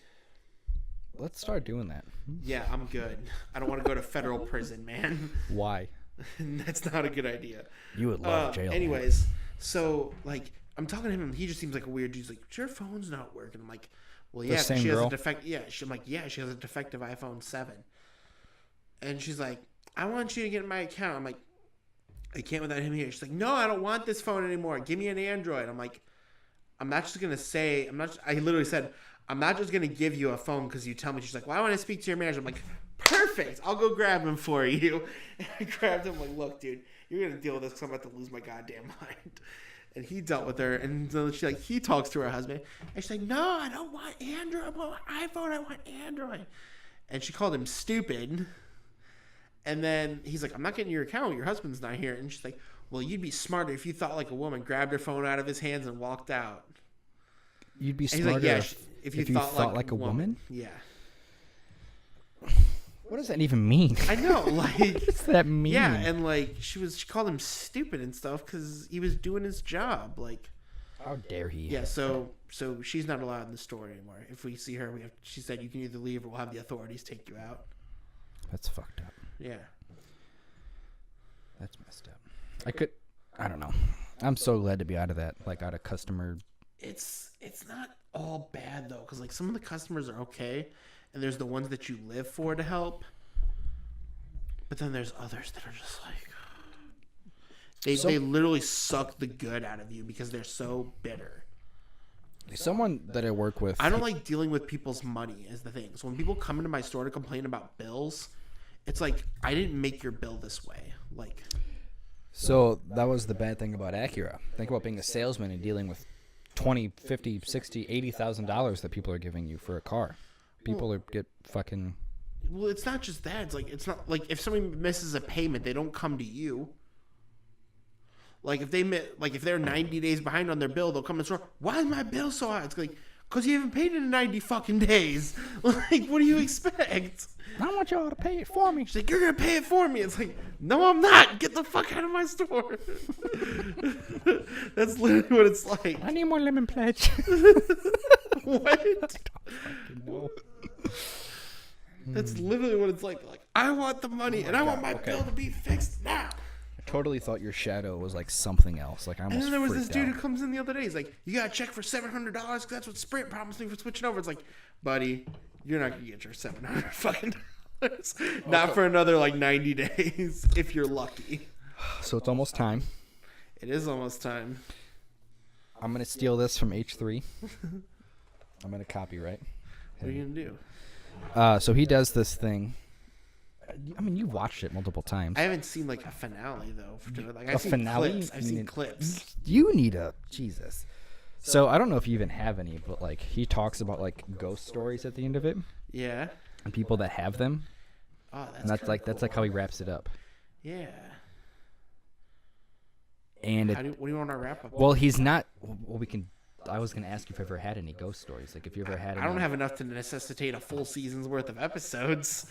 Let's start doing that. Yeah, I'm good. I don't want to go to federal prison, man. Why? That's not a good idea. You would love jail. Anyways, so like I'm talking to him, and he just seems like a weird dude. He's like, your phone's not working. I'm like, well, yeah, same she has girl? a defect. Yeah, I'm like, yeah, she has a defective iPhone 7. And she's like, I want you to get in my account. I'm like, I can't without him here. She's like, no, I don't want this phone anymore. Give me an Android. I'm like, I'm not just gonna say. I literally said, I'm not just going to give you a phone because you tell me. She's like, well, I want to speak to your manager. I'm like, perfect. I'll go grab him for you. And I grabbed him. Like, look, dude, you're going to deal with this because I'm about to lose my goddamn mind. And he dealt with her. And so he talks to her husband. And she's like, no, I don't want Android. I want iPhone. I want Android. And she called him stupid. And then he's like, I'm not getting your account. Your husband's not here. And she's like, well, you'd be smarter if you thought like a woman, grabbed her phone out of his hands and walked out. You'd be And he's smarter like, yeah, if you thought like a woman? Yeah. What does that even mean? I know, like, what does that mean? Yeah, and like she called him stupid and stuff because he was doing his job. Like, how dare he? Yeah, so she's not allowed in the store anymore. If we see her, she said you can either leave or we'll have the authorities take you out. That's fucked up. Yeah, that's messed up. I don't know. I'm so glad to be out of that, like out of customer. It's not all bad though, because like some of the customers are okay, and there's the ones that you live for to help, but then there's others that are just like they literally suck the good out of you because they're so bitter. Someone that I work with, I don't like dealing with people's money is the thing. So when people come into my store to complain about bills, it's like, I didn't make your bill this way. Like, so that was the bad thing about Acura. Think about being a salesman and dealing with $20, $50, $60, $80,000 that people are giving you for a car. People get fucking. Well, it's not just that. It's not like if somebody misses a payment, they don't come to you. Like if they're 90 days behind on their bill, they'll come in the store. Why is my bill so high? It's like, because you haven't paid it in 90 fucking days. Like, what do you expect? I want y'all to pay it for me. She's like, you're gonna pay it for me. It's like, no, I'm not. Get the fuck out of my store. That's literally what it's like. I need more lemon pledge. What? No. That's literally what it's like. Like, I want the money and I want my bill to be fixed now. I totally thought your shadow was like something else. Like I almost. And then there was this freaked dude out. who comes in the other day. He's like, "You got a check for $700 because that's what Sprint promised me for switching over." It's like, buddy, you're not gonna get your $700 fucking dollars. Not for another like 90 days if you're lucky. So it's almost time. It is almost time. I'm gonna steal this from H3. I'm gonna copyright. What are you gonna do? So he does this thing. I mean, you watched it multiple times. I haven't seen like a finale though. Like, A finale? Clips. I've seen clips. You need a Jesus. So I don't know if you even have any, but like he talks about like ghost stories at the end of it Yeah. and people that have them, Oh, that's. and that's like how he wraps it up. Yeah. And What do you want to wrap up? well, he's not. Well, we can. I was gonna ask you if you ever had any ghost stories. Like if you ever had. I don't have enough to necessitate a full season's worth of episodes.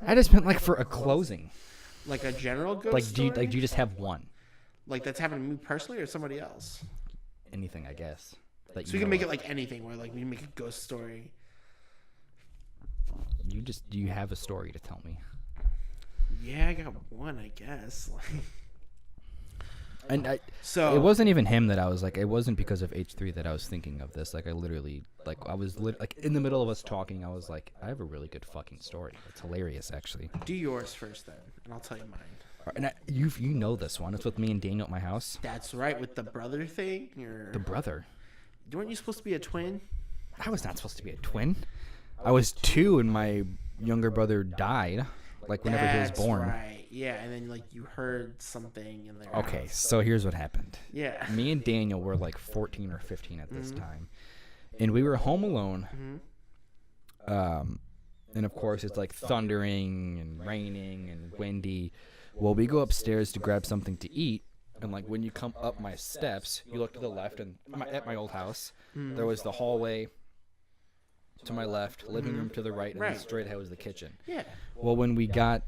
I just meant like for a closing. Like a general ghost Like story? do you just have one? Like that's happened to me personally or somebody else? Anything, I guess. That So we can make it like anything where like we make a ghost story. Do you have a story to tell me? Yeah, I got one, I guess. Like, And it wasn't even him that I was like. It wasn't because of H3 that I was thinking of this. Like I literally, like I was like in the middle of us talking. I was like, I have a really good fucking story. It's hilarious, actually. Do yours first, then, and I'll tell you mine. And you know this one. It's with me and Daniel at my house. That's right, with the brother thing. The brother. Weren't you supposed to be a twin? I was not supposed to be a twin. I was 2, and my younger brother died. Like whenever he was born. Right. Yeah, and then like you heard something in there. Okay, so here's what happened. Yeah. Me and Daniel were like 14 or 15 at this time, and we were home alone. And of course it's like thundering and raining and windy. Well, we go upstairs to grab something to eat, and like when you come up my steps, you look to the left, and at my old house, there was the hallway to my left, living room to the right, and then straight ahead was the kitchen. Yeah. Well, when we got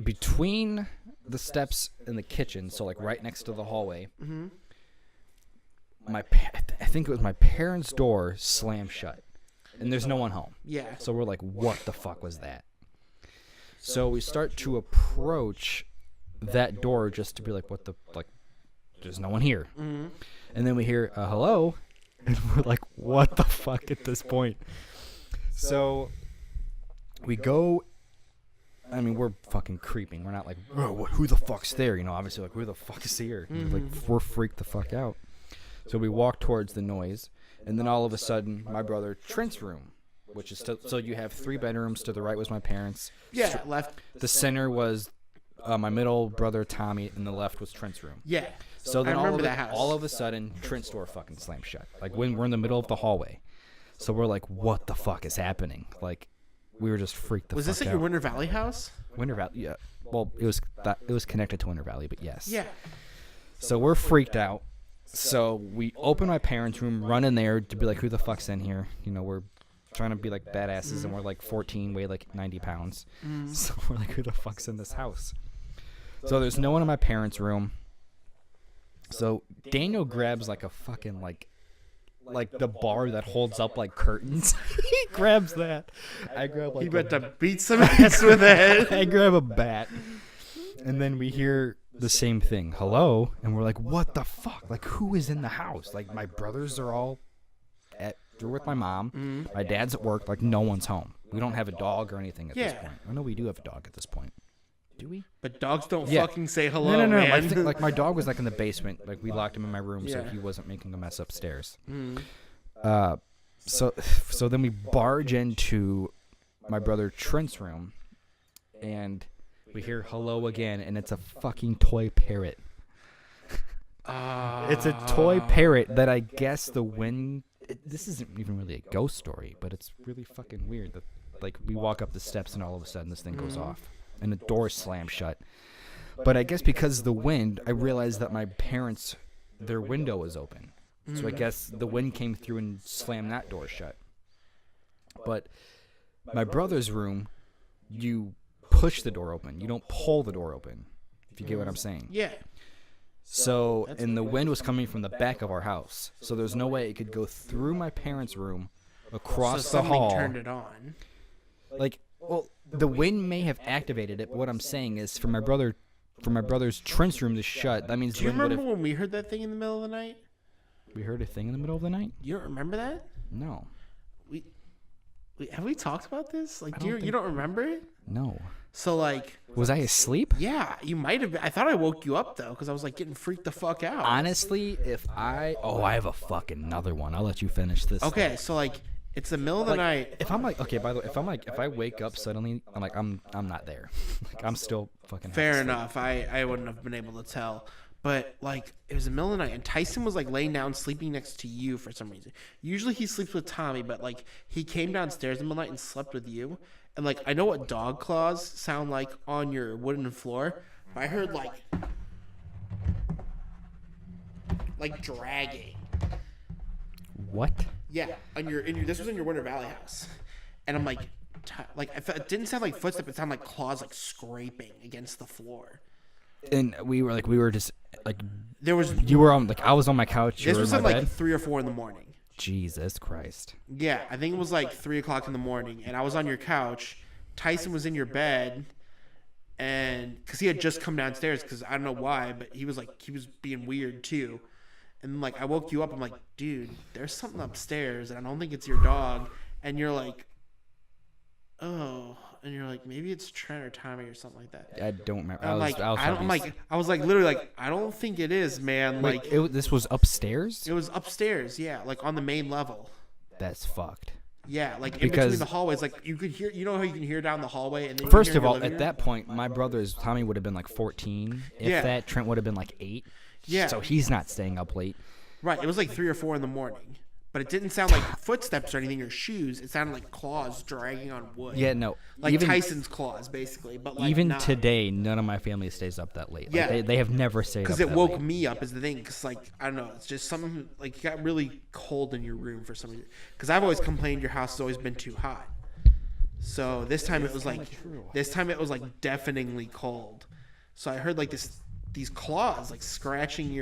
between the steps and the kitchen, so like right next to the hallway, I think it was my parents' door slammed shut, and there's no one home. Yeah. So we're like, what the fuck was that? So we start to approach that door just to be like, what the, like, there's no one here. And then we hear, hello? And we're like, what the fuck at this point? So we go, I mean, we're fucking creeping. We're not like, who the fuck's there? You know, obviously, like, who the fuck is here? Like, we're freaked the fuck out. So we walk towards the noise, and then all of a sudden, my brother Trent's room, which is so you have 3 bedrooms. To the right was my parents. Yeah, left. The center was my middle brother Tommy, and the left was Trent's room. Yeah. So then I remember that house. all of a sudden, Trent's door fucking slammed shut. Like when we're in the middle of the hallway. So we're like, what the fuck is happening? Like, we were just freaked the fuck out. Was this at your Winter Valley house? Winter Valley, yeah. Well, it was connected to Winter Valley, but yes. Yeah. So we're freaked out. So we open my parents' room, run in there to be like, who the fuck's in here? You know, we're trying to be like badasses, and we're like 14, weigh like 90 pounds. So we're like, who the fuck's in this house? So there's no one in my parents' room. So Daniel grabs like a fucking like the bar that holds up like curtains. He grabs that. I grab like He went to beat some ass with it. I grab a bat, and then we hear the same thing, hello, and we're like, what the fuck? Like, who is in the house? Like, my brothers are all they're with my mom. My dad's at work. Like, no one's home. We don't have a dog or anything at this point. I know we do have a dog at this point. Do we? But dogs don't fucking say hello, no. man. I think, like, my dog was like in the basement. Like, we locked him in my room so he wasn't making a mess upstairs. So then we barge into my brother Trent's room, and we hear hello again, and it's a fucking toy parrot. It's a toy parrot that I guess the wind. This isn't even really a ghost story, but it's really fucking weird that, like, we walk up the steps and all of a sudden this thing goes off and the door slams shut. But I guess because of the wind, I realized that my parents, their window was open. So I guess the wind came through and slammed that door shut. But my brother's room, you push the door open. You don't pull the door open, if you get what I'm saying. Yeah. So, and the wind was coming from the back of our house. So there's no way it could go through my parents' room, across the hall. So something turned it on. Like, well, the wind may have activated it, but what I'm saying is for my brother's Trent's room to shut, that means Do you the wind remember when we heard that thing in the middle of the night? We heard a thing in the middle of the night? You don't remember that? No. Have we talked about this? Like, don't you think- don't remember it? No. So, like, Was I asleep? yeah, you might have been. I thought I woke you up, though, because I was, like, getting freaked the fuck out. Honestly, I have a fucking another one. I'll let you finish this. Okay, so, like, it's the middle of the night. If I'm like, okay, by the way, if I wake up suddenly, I'm like, I'm not there. Like, I'm still fucking. Fair asleep. enough. I wouldn't have been able to tell. But, like, it was the middle of the night, and Tyson was, like, laying down sleeping next to you for some reason. Usually he sleeps with Tommy, but, like, he came downstairs in the middle of the night and slept with you. And, like, I know what dog claws sound like on your wooden floor, but I heard, like dragging. What? Yeah, this was in your Winter Valley house. And I'm like, it didn't sound like footsteps, it sounded like claws, like, scraping against the floor. And we were just like, There was... you were on, like, I was on my couch. You This were was in at, my like, bed? 3 or 4 in the morning. Jesus Christ. Yeah, I think it was like 3 o'clock in the morning, and I was on your couch. Tyson was in your bed, and because he had just come downstairs, because I don't know why, but he was being weird too. And like I woke you up, I'm like, dude, there's something upstairs, and I don't think it's your dog. And you're like, oh, and you're like, maybe it's Trent or Tommy or something like that. I don't remember. I was literally like, I don't think it is, man. Wait, Like this was upstairs? it was upstairs, yeah, like on the main level. That's fucked. Yeah, like in Because- between the hallways, like you could hear, you know how you can hear down the hallway, and then you First can of hear all, in your at living room? that point, my brother's Tommy would have been like 14. If Yeah. that, Trent would have been like 8. Yeah. So he's not staying up late. Right, it was like 3 or 4 in the morning, but it didn't sound like footsteps or anything or shoes. It sounded like claws dragging on wood. Yeah, no. like even, Tyson's claws, basically. But like even not. today, none of my family stays up that late. Yeah. Like, they have never stayed up Because that it woke late. me up is the thing. Because like I don't know, it's just something like you got really cold in your room for some reason. Because I've always complained your house has always been too hot. So this time it was like deafeningly cold. So I heard like these claws like scratching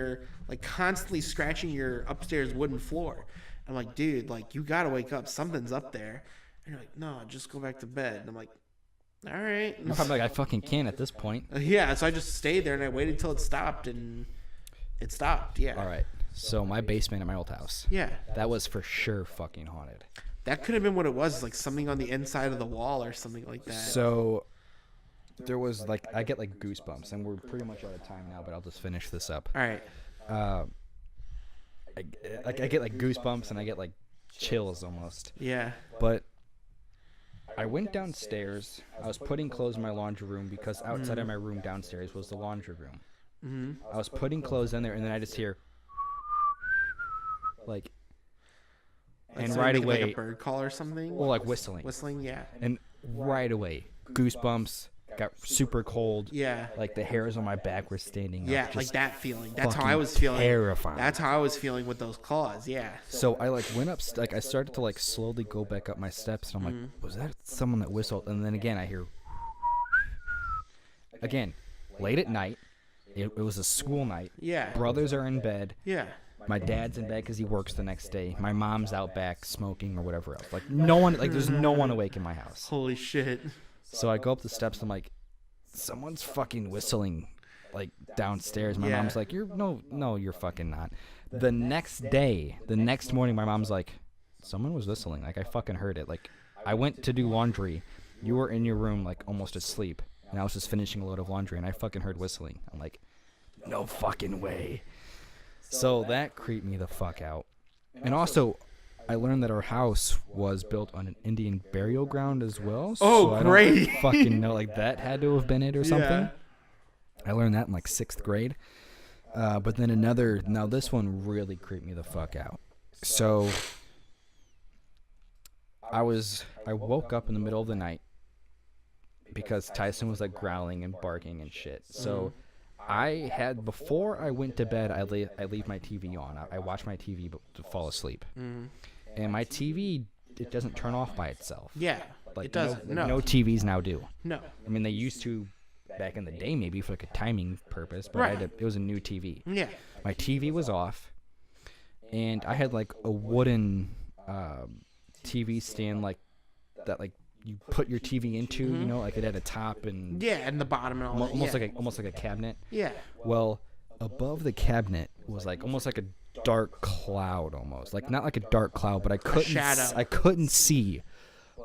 constantly scratching your upstairs wooden floor. I'm like, dude, like you gotta wake up. Something's up there. And you're like, no, just go back to bed. And I'm like, all right. I'm probably like, I fucking can at this point. Yeah, so I just stayed there and I waited till it stopped, and it stopped. Yeah. All right. So my basement at my old house. Yeah. That was for sure fucking haunted. That could have been what it was, like something on the inside of the wall or something like that. So there was like, I get like goosebumps, and we're pretty much out of time now, but I'll just finish this up. All right. I get like goosebumps, and I get like chills almost. Yeah. But I went downstairs. I was putting clothes in my laundry room because outside of my room downstairs was the laundry room. Mm-hmm. I was putting clothes in there, and then I just hear like, and So right make it away, like a bird call or something. well, like whistling, Whistling, yeah. and right away, goosebumps. Got super cold. Yeah. Like the hairs on my back were standing Yeah, up. like just that feeling. That's how I fucking was feeling. terrifying. That's how I was feeling with those claws. Yeah. So I like went up, like I started to like slowly go back up my steps, and I'm like, Mm-hmm. was that someone that whistled? And then again I hear, again, late at night. It was a school night. Yeah. Brothers are in bed. Yeah. My dad's in bed because he works the next day. My mom's out back smoking or whatever else. Like no one, like there's no one awake in my house. Holy shit. So I go up the steps. I'm like, someone's fucking whistling, like downstairs. My Yeah. mom's like, no, you're fucking not. The next morning, my mom's like, someone was whistling. Like I fucking heard it. Like I went to do laundry. You were in your room, like almost asleep, and I was just finishing a load of laundry, and I fucking heard whistling. I'm like, no fucking way. So that creeped me the fuck out. And also, I learned that our house was built on an Indian burial ground as well. Oh, so I great. don't fucking know. Like, that had to have been it or something. Yeah. I learned that in, like, 6th grade. But then now this one really creeped me the fuck out. So, I woke up in the middle of the night because Tyson was, like, growling and barking and shit. So, before I went to bed, I leave my TV on. I watch my TV to fall asleep. Mm. And my TV, it doesn't turn off by itself. Yeah. Like It doesn't. No No. TVs now do. No. I mean, they used to back in the day maybe for like a timing purpose, but Right. it was a new TV. Yeah. My TV was off, and I had like a wooden TV stand like that, like you put your TV into, you know, like it had a top and Yeah, and the bottom and all that. almost like a cabinet. Yeah. Well, above the cabinet was like almost like a dark cloud, almost like not like a dark cloud, but I couldn't see.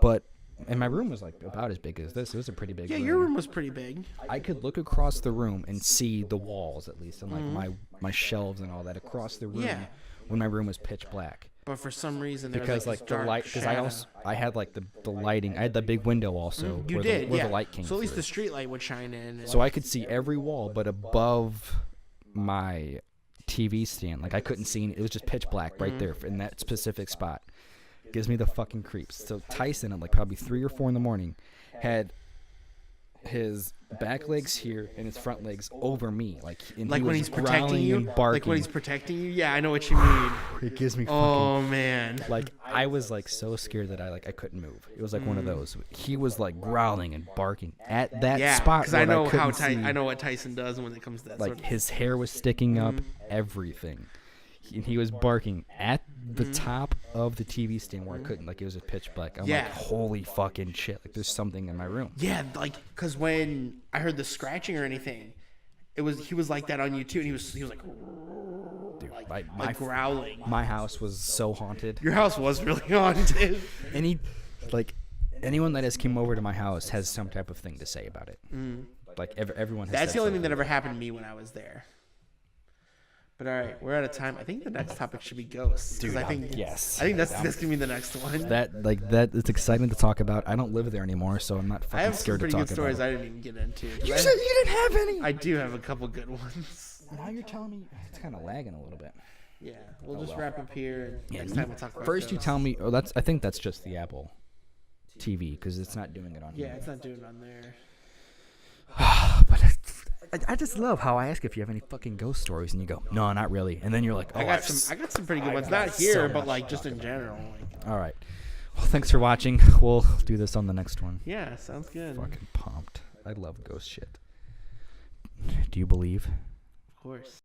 But and my room was like about as big as this. It was a pretty big room. Yeah, your room was pretty big. I could look across the room and see the walls at least, and like my shelves and all that across the room. Yeah. When my room was pitch black. But for some reason, there Because was like this the dark light, because shadow. I had like the lighting. I had the big window also. You where did, where yeah. the light came so at least through. the street light would shine in. And So I could see every wall, but above my TV stand, like I couldn't see. It was just pitch black right there in that specific spot. Gives me the fucking creeps. So Tyson, at like probably 3 or 4 in the morning, had his back legs here and his front legs over me, like he when was he's protecting growling you, and barking. like when he's protecting you. Yeah, I know what you mean. It gives me fucking. Oh man. Like I was like so scared that I couldn't move. It was like one of those. He was like growling and barking at that Yeah, spot. because I know how see. I know what Tyson does when it comes to that. Like sort of, his hair was sticking up, everything. And he was barking at the top of the TV stand where I couldn't, like, it was a pitch black. I'm Yeah. like, holy fucking shit! Like, there's something in my room. Yeah, like, because when I heard the scratching or anything, he was like that on you too, and he was like, Dude, like growling. my house was so haunted. Your house was really haunted. Anyone that has came over to my house has some type of thing to say about it. Like everyone has. That's said the only thing that something. ever happened to me when I was there. But all right, we're out of time. I think the next topic should be ghosts. 'cause Dude, I think yes. I think that's gonna be the next one. That it's exciting to talk about. I don't live there anymore, so I'm not I fucking have some scared to pretty talk good stories about I didn't even get into. it. You said you didn't have any. I do have a couple good ones. Now you're telling me it's kind of lagging a little bit. Yeah, we'll just wrap up here. Yeah, Next time we'll talk about first you ghosts. tell me. Oh, I think that's just the Apple TV because it's not doing it on Yeah, here. it's not doing it on there. But I just love how I ask if you have any fucking ghost stories, and you go, no, not really, and then you're like, oh, I got some pretty good ones. Not here, but like just in general. Like, all right. Well, thanks for watching. We'll do this on the next one. yeah, sounds good. Fucking pumped. I love ghost shit. Do you believe? Of course.